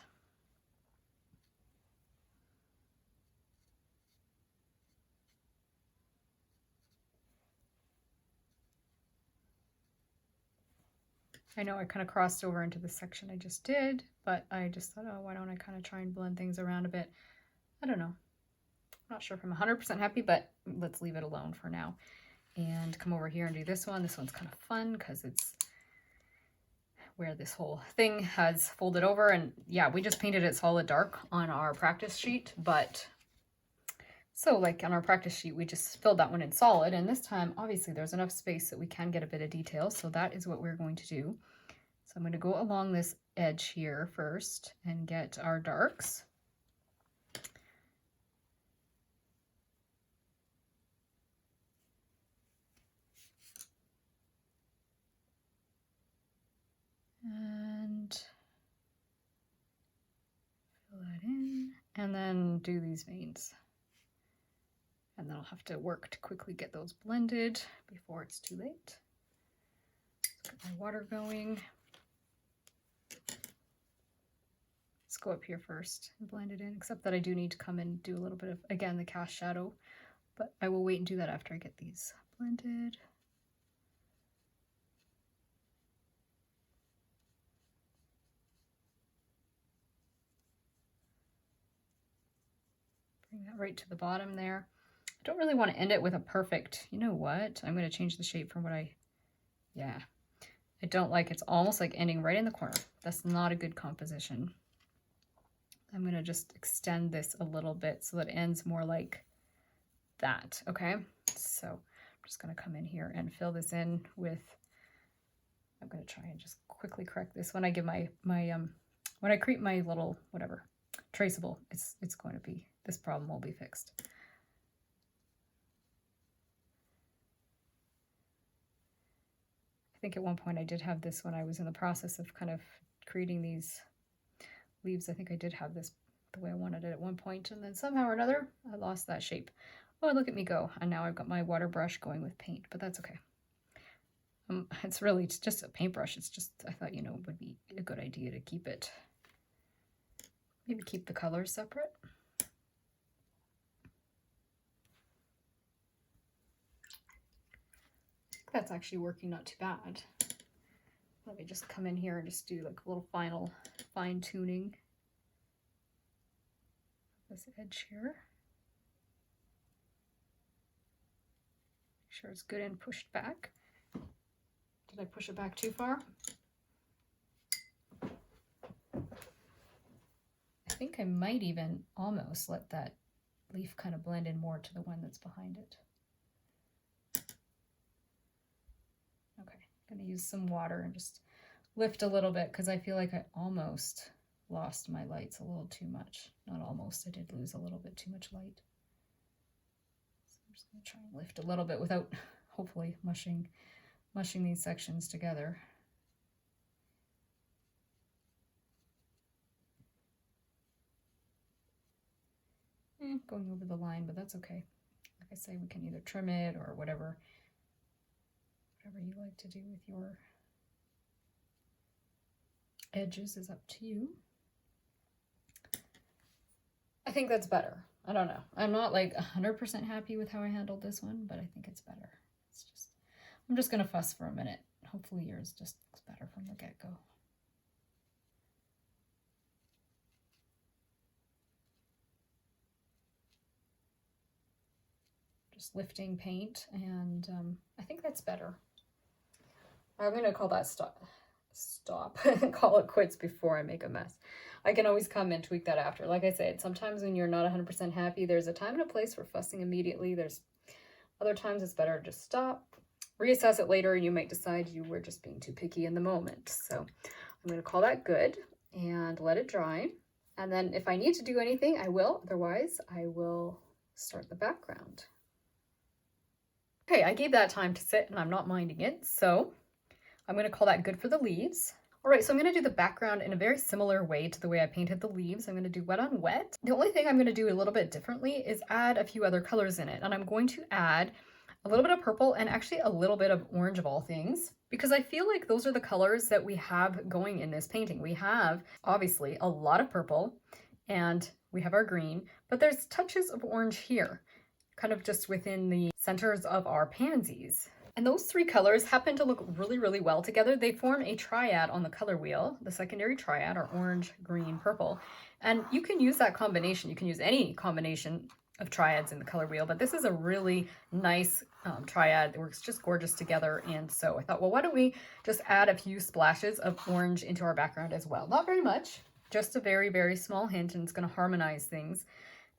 I know I kind of crossed over into the section I just did, but I just thought, oh, why don't I kind of try and blend things around a bit? I don't know. I'm not sure if I'm 100% happy, but let's leave it alone for now. And come over here and do this one. This one's kind of fun because it's where this whole thing has folded over. And yeah, we just painted it solid dark on our practice sheet, but so like on our practice sheet, we just filled that one in solid. And this time, obviously there's enough space that we can get a bit of detail. So that is what we're going to do. So I'm going to go along this edge here first and get our darks. And fill that in and then do these veins. And then I'll have to work to quickly get those blended before it's too late. Let's get my water going. Let's go up here first and blend it in, except that I do need to come and do a little bit of, again, the cast shadow, but I will wait and do that after I get these blended. Bring that right to the bottom there. I don't really want to end it with a perfect, you know what? I'm going to change the shape from what I Yeah, I don't like, it's almost like ending right in the corner. That's not a good composition. I'm gonna just extend this a little bit so that it ends more like that, okay? So I'm just gonna come in here and fill this in with, I'm gonna try and just quickly correct this. When I give when I create my little, whatever, traceable, it's going to be, this problem will be fixed. I think at one point I did have this when I was in the process of kind of creating these leaves. I think I did have this the way I wanted it at one point, and then somehow or another I lost that shape. Oh, look at me go. And now I've got my water brush going with paint, but that's okay. It's just a paintbrush. It's just, I thought, it would be a good idea to keep it, maybe keep the colors separate. That's actually working not too bad. Let me just come in here and just do like a little final fine tuning this edge here. Make sure it's good and pushed back. Did I push it back too far? I think I might even almost let that leaf kind of blend in more to the one that's behind it. Okay, I'm gonna use some water and just lift a little bit because I feel like I almost lost my lights a little too much. Not almost, I did lose a little bit too much light. So I'm just gonna try and lift a little bit without hopefully mushing these sections together. Going over the line, but that's okay. Like I say, we can either trim it or whatever you like to do with your edges is up to you. I think that's better. I don't know. I'm not like 100% happy with how I handled this one, but I think it's better. It's just, I'm just gonna fuss for a minute. Hopefully yours just looks better from the get-go. Just lifting paint, and I think that's better. I'm gonna call that stop call it quits before I make a mess. I can always come and tweak that after. Like I said, sometimes when you're not 100% happy, there's a time and a place for fussing immediately. There's other times it's better to just stop, reassess it later, and you might decide you were just being too picky in the moment. So I'm going to call that good and let it dry. And then if I need to do anything, I will. Otherwise, I will start the background. Okay, I gave that time to sit and I'm not minding it. So I'm going to call that good for the leaves. All right, so I'm going to do the background in a very similar way to the way I painted the leaves. I'm going to do wet on wet. The only thing I'm going to do a little bit differently is add a few other colors in it. And I'm going to add a little bit of purple and actually a little bit of orange of all things, because I feel like those are the colors that we have going in this painting. We have obviously a lot of purple and we have our green, but there's touches of orange here, kind of just within the centers of our pansies. And those three colors happen to look really, really well together. They form a triad on the color wheel, the secondary triad, or orange, green, purple. And you can use that combination. You can use any combination of triads in the color wheel, but this is a really nice triad that works just gorgeous together. And so I thought, well, why don't we just add a few splashes of orange into our background as well? Not very much, just a very, very small hint, and it's going to harmonize things.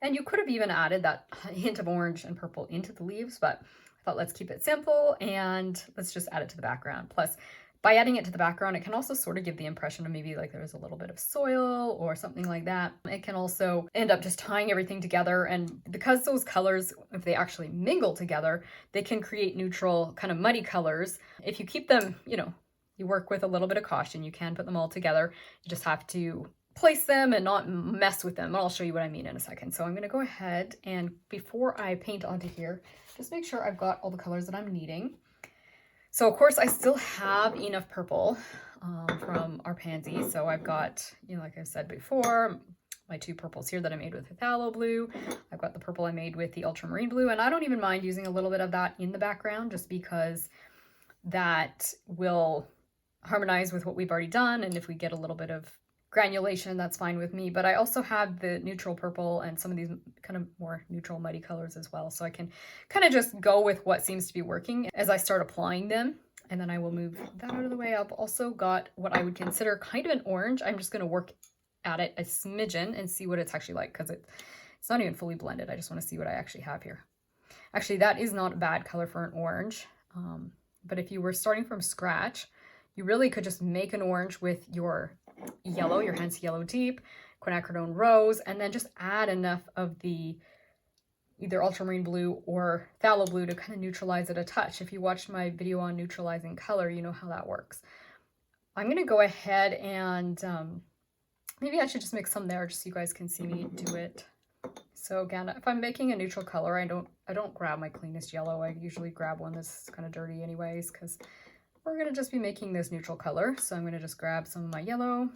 And you could have even added that hint of orange and purple into the leaves, but I thought let's keep it simple and let's just add it to the background. Plus, by adding it to the background, it can also sort of give the impression of maybe like there's a little bit of soil or something like that. It can also end up just tying everything together, and because those colors, if they actually mingle together, they can create neutral kind of muddy colors. If you keep them, you work with a little bit of caution, you can put them all together. You just have to place them and not mess with them. I'll show you what I mean in a second. So I'm going to go ahead and before I paint onto here, just make sure I've got all the colors that I'm needing. So of course I still have enough purple from our pansy. So I've got, like I've said before, my two purples here that I made with phthalo blue. I've got the purple I made with the ultramarine blue, and I don't even mind using a little bit of that in the background just because that will harmonize with what we've already done. And if we get a little bit of granulation, that's fine with me. But I also have the neutral purple and some of these kind of more neutral muddy colors as well, so I can kind of just go with what seems to be working as I start applying them. And then I will move that out of the way. I've also got what I would consider kind of an orange. I'm just going to work at it a smidgen and see what it's actually like, because it's not even fully blended. I just want to see what I actually have here. Actually, that is not a bad color for an orange. But if you were starting from scratch, you really could just make an orange with your yellow, your Hence Yellow Deep, quinacridone rose, and then just add enough of the either ultramarine blue or phthalo blue to kind of neutralize it a touch. If you watched my video on neutralizing color, you know how that works. I'm going to go ahead and maybe I should just mix some there just so you guys can see me do it. So again, if I'm making a neutral color, I don't grab my cleanest yellow. I usually grab one that's kind of dirty anyways, because we're going to just be making this neutral color. So I'm going to just grab some of my yellow,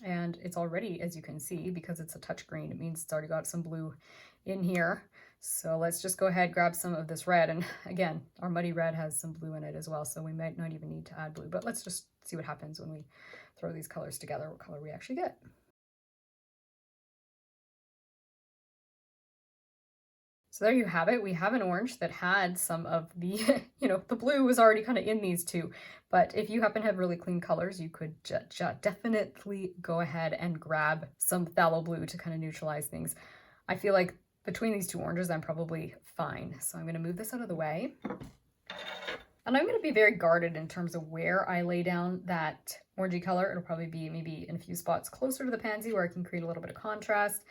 and it's already, as you can see, because it's a touch green, it means it's already got some blue in here. So let's just go ahead, grab some of this red. And again, our muddy red has some blue in it as well, so we might not even need to add blue, but let's just see what happens when we throw these colors together, what color we actually get. So there you have it. We have an orange that had some of the, the blue was already kind of in these two. But if you happen to have really clean colors, you could definitely go ahead and grab some phthalo blue to kind of neutralize things. I feel like between these two oranges, I'm probably fine. So I'm going to move this out of the way. And I'm going to be very guarded in terms of where I lay down that orangey color. It'll probably be maybe in a few spots closer to the pansy where I can create a little bit of contrast.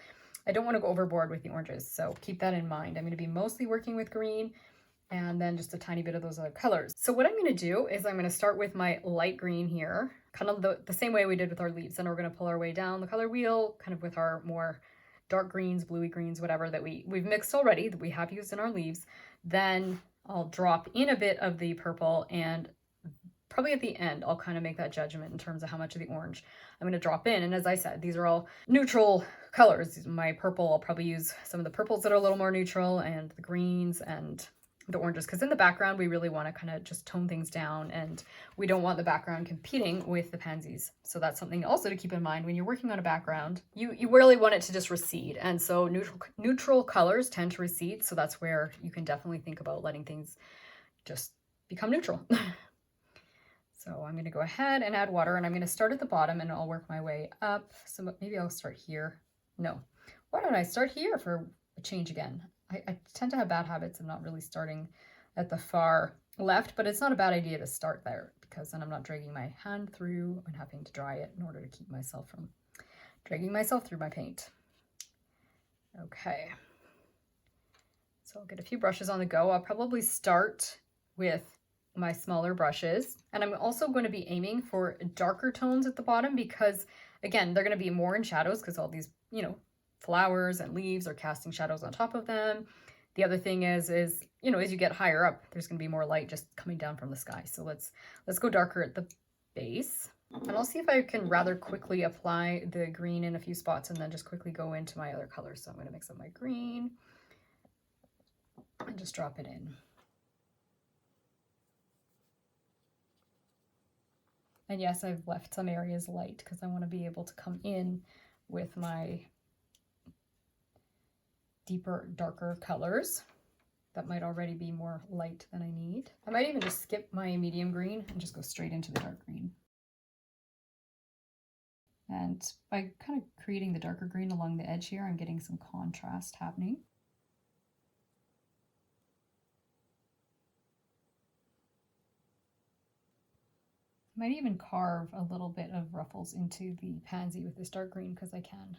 I don't want to go overboard with the oranges, so keep that in mind. I'm going to be mostly working with green and then just a tiny bit of those other colors. So what I'm going to do is I'm going to start with my light green here, kind of the same way we did with our leaves. And we're going to pull our way down the color wheel, kind of with our more dark greens, bluey greens, whatever that we've mixed already, that we have used in our leaves. Then I'll drop in a bit of the purple, and probably at the end, I'll kind of make that judgment in terms of how much of the orange I'm going to drop in. And as I said, these are all neutral colors. My purple, I'll probably use some of the purples that are a little more neutral, and the greens and the oranges, because in the background, we really want to kind of just tone things down, and we don't want the background competing with the pansies. So that's something also to keep in mind when you're working on a background. You really want it to just recede. And so neutral colors tend to recede. So that's where you can definitely think about letting things just become neutral. So I'm going to go ahead and add water, and I'm going to start at the bottom and I'll work my way up. So maybe I'll start here. No, why don't I start here for a change again? I tend to have bad habits of not really starting at the far left, but it's not a bad idea to start there, because then I'm not dragging my hand through and having to dry it in order to keep myself from dragging myself through my paint. Okay. So I'll get a few brushes on the go. I'll probably start with my smaller brushes, and I'm also going to be aiming for darker tones at the bottom, because again, they're going to be more in shadows, because all these, flowers and leaves are casting shadows on top of them. The other thing is, as you get higher up, there's going to be more light just coming down from the sky. So let's go darker at the base. And I'll see if I can rather quickly apply the green in a few spots and then just quickly go into my other colors. So I'm going to mix up my green and just drop it in. And yes, I've left some areas light because I want to be able to come in with my deeper, darker colors that might already be more light than I need. I might even just skip my medium green and just go straight into the dark green. And by kind of creating the darker green along the edge here, I'm getting some contrast happening. I might even carve a little bit of ruffles into the pansy with this dark green because I can.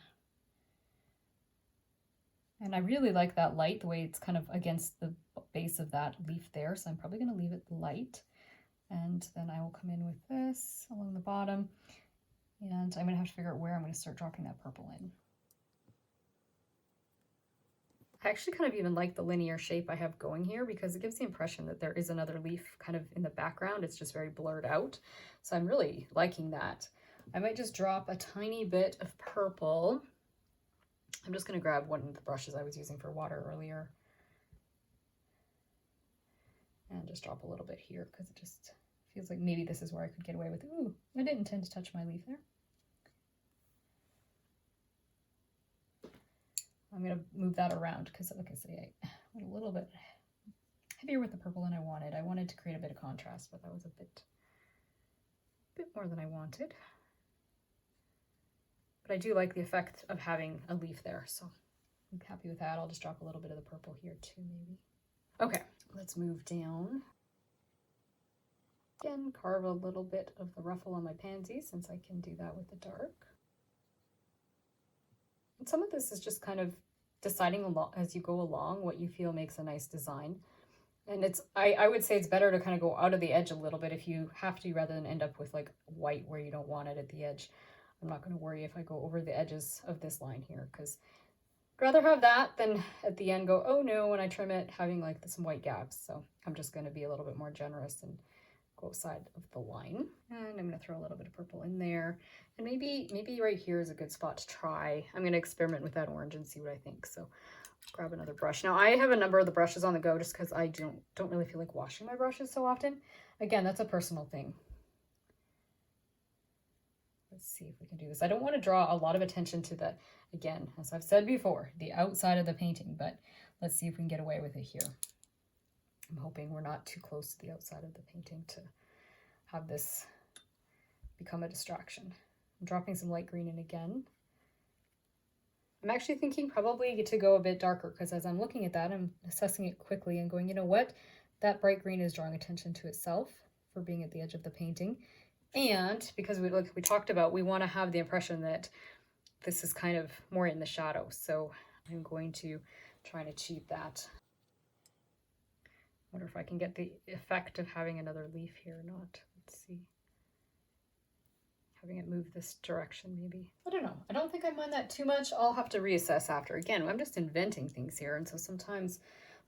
And I really like that light, the way it's kind of against the base of that leaf there. So I'm probably going to leave it light. And then I will come in with this along the bottom. And I'm going to have to figure out where I'm going to start dropping that purple in. I actually kind of even like the linear shape I have going here, because it gives the impression that there is another leaf kind of in the background. It's just very blurred out. So I'm really liking that. I might just drop a tiny bit of purple. I'm just going to grab one of the brushes I was using for water earlier and just drop a little bit here, because it just feels like maybe this is where I could get away with, ooh, I didn't intend to touch my leaf there. I'm going to move that around because, like I say, I went a little bit heavier with the purple than I wanted. I wanted to create a bit of contrast, but that was a bit more than I wanted. But I do like the effect of having a leaf there, so I'm happy with that. I'll just drop a little bit of the purple here too, maybe. Okay, let's move down. Again, carve a little bit of the ruffle on my pansy since I can do that with the dark. And some of this is just kind of deciding as you go along what you feel makes a nice design. And I would say it's better to kind of go out of the edge a little bit if you have to, rather than end up with like white where you don't want it at the edge. I'm not going to worry if I go over the edges of this line here, because I'd rather have that than at the end go, oh no, when I trim it, having like some white gaps. So I'm just going to be a little bit more generous and go outside of the line. And I'm going to throw a little bit of purple in there. And maybe right here is a good spot to try. I'm going to experiment with that orange and see what I think. So grab another brush. Now I have a number of the brushes on the go just because I don't really feel like washing my brushes so often. Again, that's a personal thing. Let's see if we can do this. I don't want to draw a lot of attention to the, again, as I've said before, the outside of the painting, but let's see if we can get away with it here. I'm hoping we're not too close to the outside of the painting to have this become a distraction. I'm dropping some light green in again. I'm actually thinking probably to go a bit darker, because as I'm looking at that, I'm assessing it quickly and going, you know what? That bright green is drawing attention to itself for being at the edge of the painting. And because we talked about, we want to have the impression that this is kind of more in the shadow. So I'm going to try and achieve that. Wonder if I can get the effect of having another leaf here or not. Let's see. Having it move this direction, maybe. I don't know. I don't think I mind that too much. I'll have to reassess after. Again, I'm just inventing things here, and so sometimes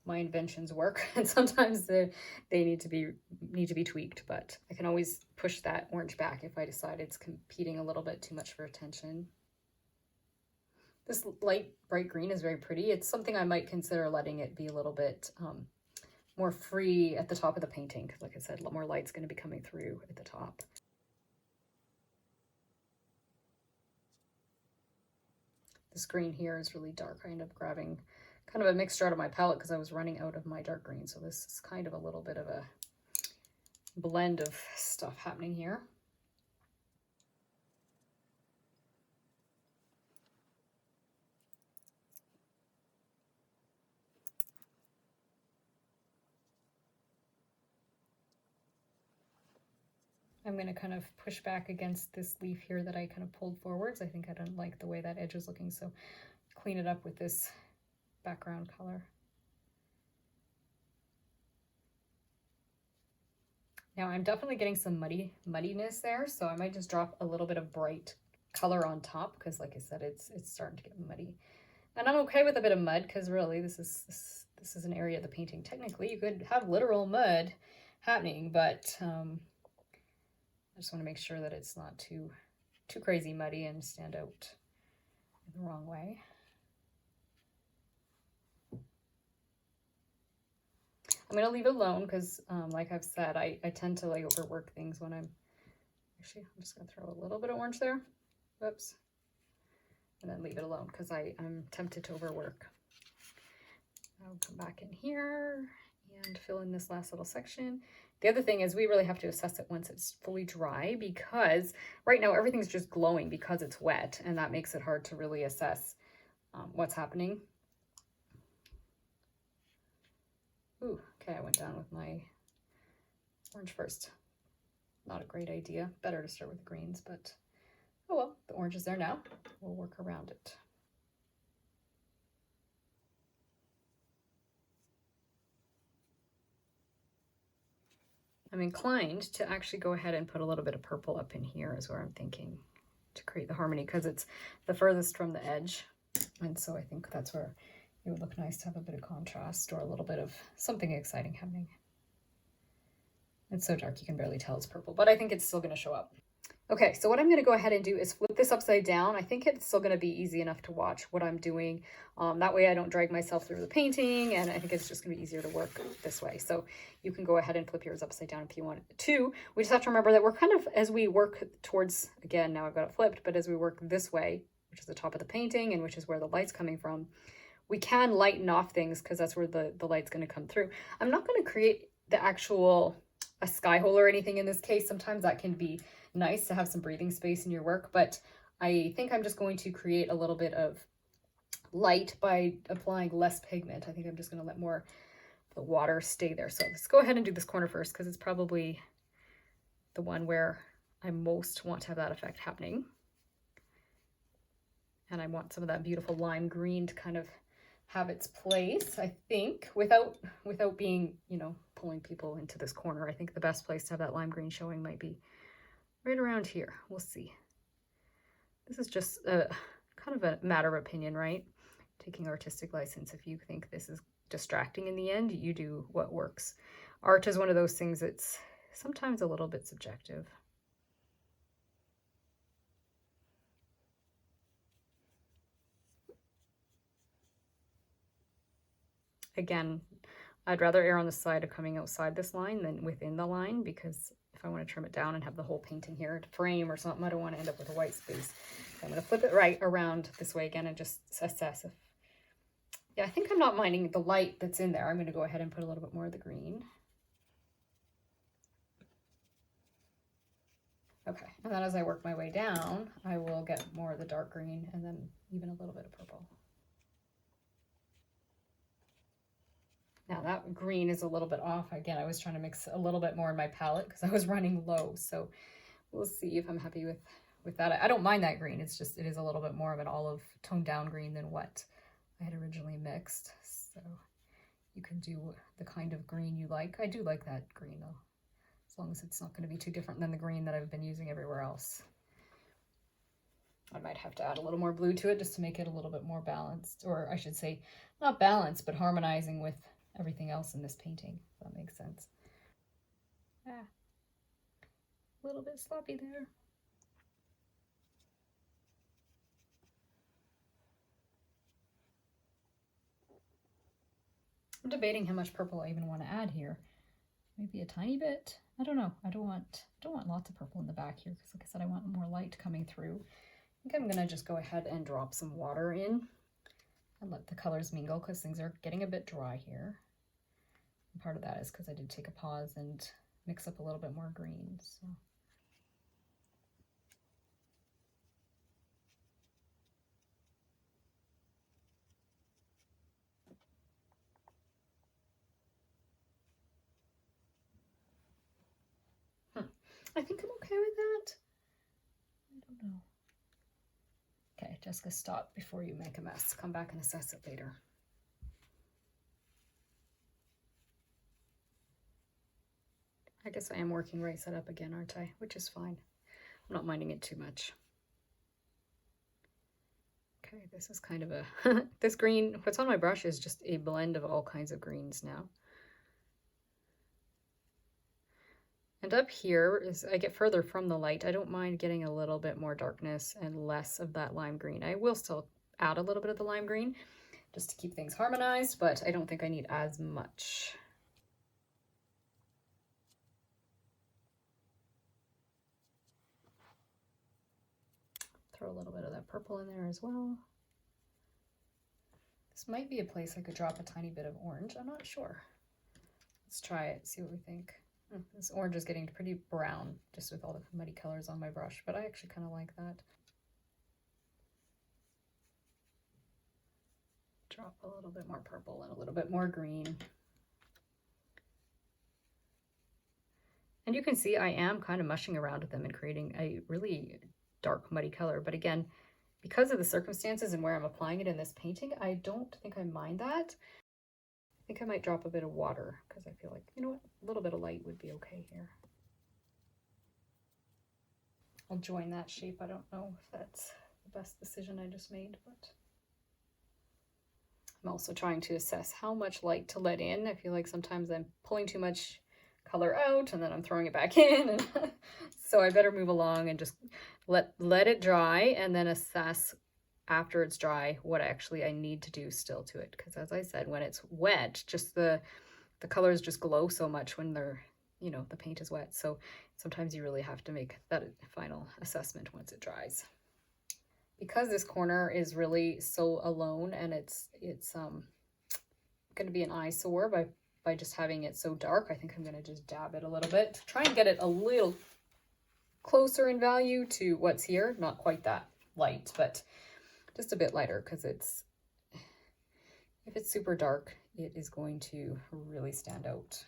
my inventions work, and sometimes they need to be tweaked. But I can always push that orange back if I decide it's competing a little bit too much for attention. This light bright green is very pretty. It's something I might consider letting it be a little bit more free at the top of the painting, because like I said, a lot more light's going to be coming through at the top. This green here is really dark. I end up grabbing kind of a mixture out of my palette because I was running out of my dark green. So this is kind of a little bit of a blend of stuff happening here. I'm going to kind of push back against this leaf here that I kind of pulled forwards. I think I don't like the way that edge is looking, so clean it up with this background color. Now I'm definitely getting some muddiness there, so I might just drop a little bit of bright color on top, because like I said, it's starting to get muddy. And I'm okay with a bit of mud, because really this is an area of the painting. Technically you could have literal mud happening, but I just want to make sure that it's not too crazy muddy and stand out in the wrong way. I'm going to leave it alone because, like I've said, I tend to like overwork things when I'm actually just going to throw a little bit of orange there. Whoops. And then leave it alone because I'm tempted to overwork. I'll come back in here and fill in this last little section. The other thing is we really have to assess it once it's fully dry, because right now everything's just glowing because it's wet, and that makes it hard to really assess what's happening. Ooh, okay, I went down with my orange first. Not a great idea. Better to start with the greens, but oh well, the orange is there now. We'll work around it. I'm inclined to actually go ahead and put a little bit of purple up in here is where I'm thinking, to create the harmony, because it's the furthest from the edge. And so I think that's where it would look nice to have a bit of contrast or a little bit of something exciting happening. It's so dark you can barely tell it's purple, but I think it's still going to show up. Okay, so what I'm going to go ahead and do is flip this upside down. I think it's still going to be easy enough to watch what I'm doing. That way I don't drag myself through the painting, and I think it's just going to be easier to work this way. So you can go ahead and flip yours upside down if you want to. We just have to remember that we're kind of, as we work towards, again, now I've got it flipped, but as we work this way, which is the top of the painting and which is where the light's coming from, we can lighten off things because that's where the light's going to come through. I'm not going to create the actual a sky hole or anything in this case. Sometimes that can be nice to have some breathing space in your work, but I think I'm just going to create a little bit of light by applying less pigment. I think I'm just going to let more of the water stay there. So let's go ahead and do this corner first because it's probably the one where I most want to have that effect happening. And I want some of that beautiful lime green to kind of have its place, I think, without being, you know, pulling people into this corner. I think the best place to have that lime green showing might be right around here. We'll see. This is just a kind of a matter of opinion, right? Taking artistic license. If you think this is distracting in the end, you do what works. Art is one of those things that's sometimes a little bit subjective. Again, I'd rather err on the side of coming outside this line than within the line, because if I want to trim it down and have the whole painting here to frame or something, I don't want to end up with a white space. So I'm going to flip it right around this way again and just assess if, yeah, I think I'm not minding the light that's in there. I'm going to go ahead and put a little bit more of the green. Okay, and then as I work my way down, I will get more of the dark green and then even a little bit of purple. Now that green is a little bit off. Again, I was trying to mix a little bit more in my palette because I was running low. So we'll see if I'm happy with that. I don't mind that green. It's just, it is a little bit more of an olive toned down green than what I had originally mixed. So you can do the kind of green you like. I do like that green though, as long as it's not going to be too different than the green that I've been using everywhere else. I might have to add a little more blue to it just to make it a little bit more balanced, or I should say not balanced, but harmonizing with everything else in this painting, if that makes sense. Ah, a little bit sloppy there. I'm debating how much purple I even want to add here. Maybe a tiny bit. I don't know. I don't want lots of purple in the back here because, like I said, I want more light coming through. I think I'm gonna just go ahead and drop some water in and let the colors mingle because things are getting a bit dry here. And part of that is because I did take a pause and mix up a little bit more green. So. I think I'm okay with that. I don't know. Okay, Jessica, stop before you make a mess. Come back and assess it later. I guess I am working right side up again, aren't I? Which is fine. I'm not minding it too much. Okay, this is kind of a, this green, what's on my brush is just a blend of all kinds of greens now. And up here, as I get further from the light, I don't mind getting a little bit more darkness and less of that lime green. I will still add a little bit of the lime green just to keep things harmonized, but I don't think I need as much. Throw a little bit of that purple in there as well. This might be a place I could drop a tiny bit of orange. I'm not sure. Let's try it, see what we think. This orange is getting pretty brown just with all the muddy colors on my brush, but I actually kind of like that. Drop a little bit more purple and a little bit more green. And you can see I am kind of mushing around with them and creating a really dark muddy color. But again, because of the circumstances and where I'm applying it in this painting, I don't think I mind that. I think I might drop a bit of water because I feel like, you know what, a little bit of light would be okay here. I'll join that shape. I don't know if that's the best decision I just made, but I'm also trying to assess how much light to let in. I feel like sometimes I'm pulling too much color out and then I'm throwing it back in, and so I better move along and just let it dry and then assess after it's dry what actually I need to do still to it, because as I said, when it's wet, just the colors just glow so much when they're, you know, the paint is wet. So sometimes you really have to make that final assessment once it dries. because this corner is really so alone, and it's going to be an eyesore by just having it so dark, I think I'm going to just dab it a little bit to try and get it a little closer in value to what's here. Not quite that light, but just a bit lighter, because if it's super dark, it is going to really stand out.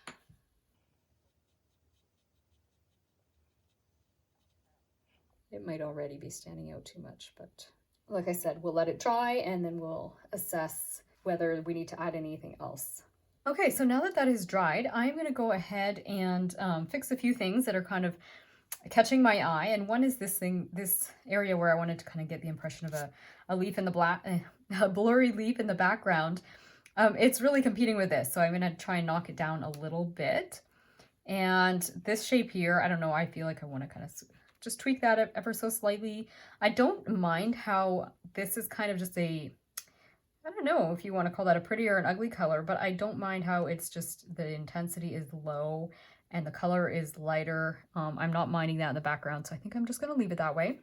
It might already be standing out too much, but like I said, we'll let it dry and then we'll assess whether we need to add anything else. Okay, so now that that is dried, I'm going to go ahead and fix a few things that are kind of catching my eye. And one is this area where I wanted to kind of get the impression of a leaf in the black, a blurry leaf in the background. It's really competing with this, so I'm going to try and knock it down a little bit. And this shape here, I don't know, I feel like I want to kind of just tweak that ever so slightly. I don't mind how this is kind of just I don't know if you want to call that a pretty or an ugly color, but I don't mind how it's just the intensity is low and the color is lighter. I'm not minding that in the background, so I think I'm just going to leave it that way.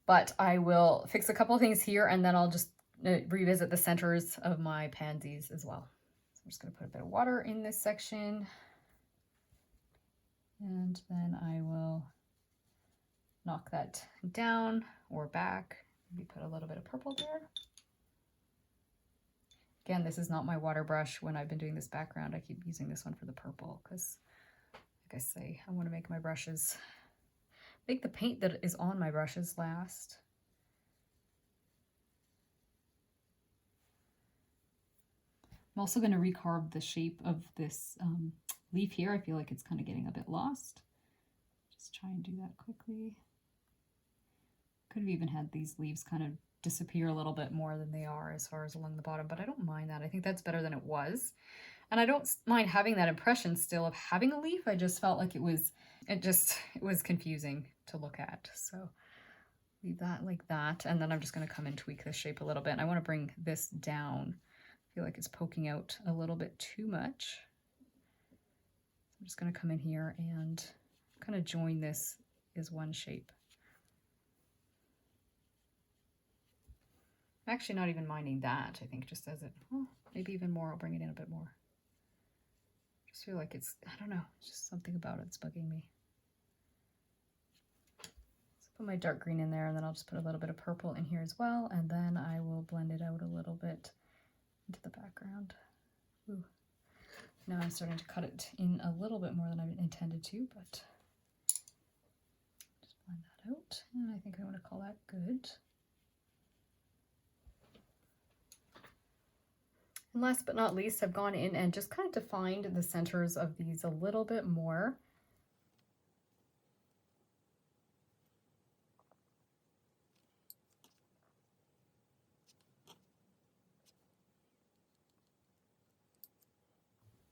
But I will fix a couple of things here, and then I'll just revisit the centers of my pansies as well. So I'm just going to put a bit of water in this section, and then I will knock that down or back. Maybe put a little bit of purple there. Again, this is not my water brush. When I've been doing this background, I keep using this one for the purple because, like I say, I want to make my brushes, make the paint that is on my brushes last. I'm also going to recarve the shape of this leaf here. I feel like it's kind of getting a bit lost. Just try and do that quickly. Could have even had these leaves kind of disappear a little bit more than they are as far as along the bottom, but I don't mind that. I think that's better than it was. And I don't mind having that impression still of having a leaf. I just felt like it was confusing to look at. So leave that like that. And then I'm just going to come and tweak this shape a little bit. And I want to bring this down. I feel like it's poking out a little bit too much. I'm just going to come in here and kind of join this as one shape. I'm actually not even minding that. I think just as it, well, maybe even more, I'll bring it in a bit more. Just feel like it's, I don't know, it's just something about it's bugging me. So put my dark green in there, and then I'll just put a little bit of purple in here as well, and then I will blend it out a little bit into the background. Ooh. Now I'm starting to cut it in a little bit more than I intended to, but just blend that out, and I think I want to call that good. And last but not least, I've gone in and just kind of defined the centers of these a little bit more.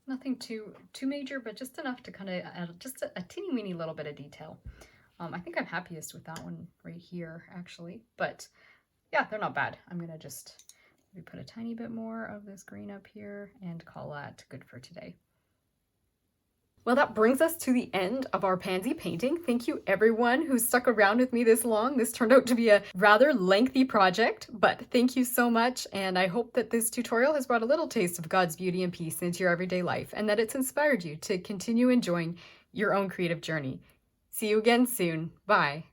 Nothing too major, but just enough to kind of add just a teeny weeny little bit of detail. I think I'm happiest with that one right here, actually. But yeah, they're not bad. I'm gonna just maybe put a tiny bit more of this green up here and call that good for today. Well, that brings us to the end of our pansy painting. Thank you everyone who stuck around with me this long. This turned out to be a rather lengthy project, but thank you so much. And I hope that this tutorial has brought a little taste of God's beauty and peace into your everyday life, and that it's inspired you to continue enjoying your own creative journey. See you again soon. Bye.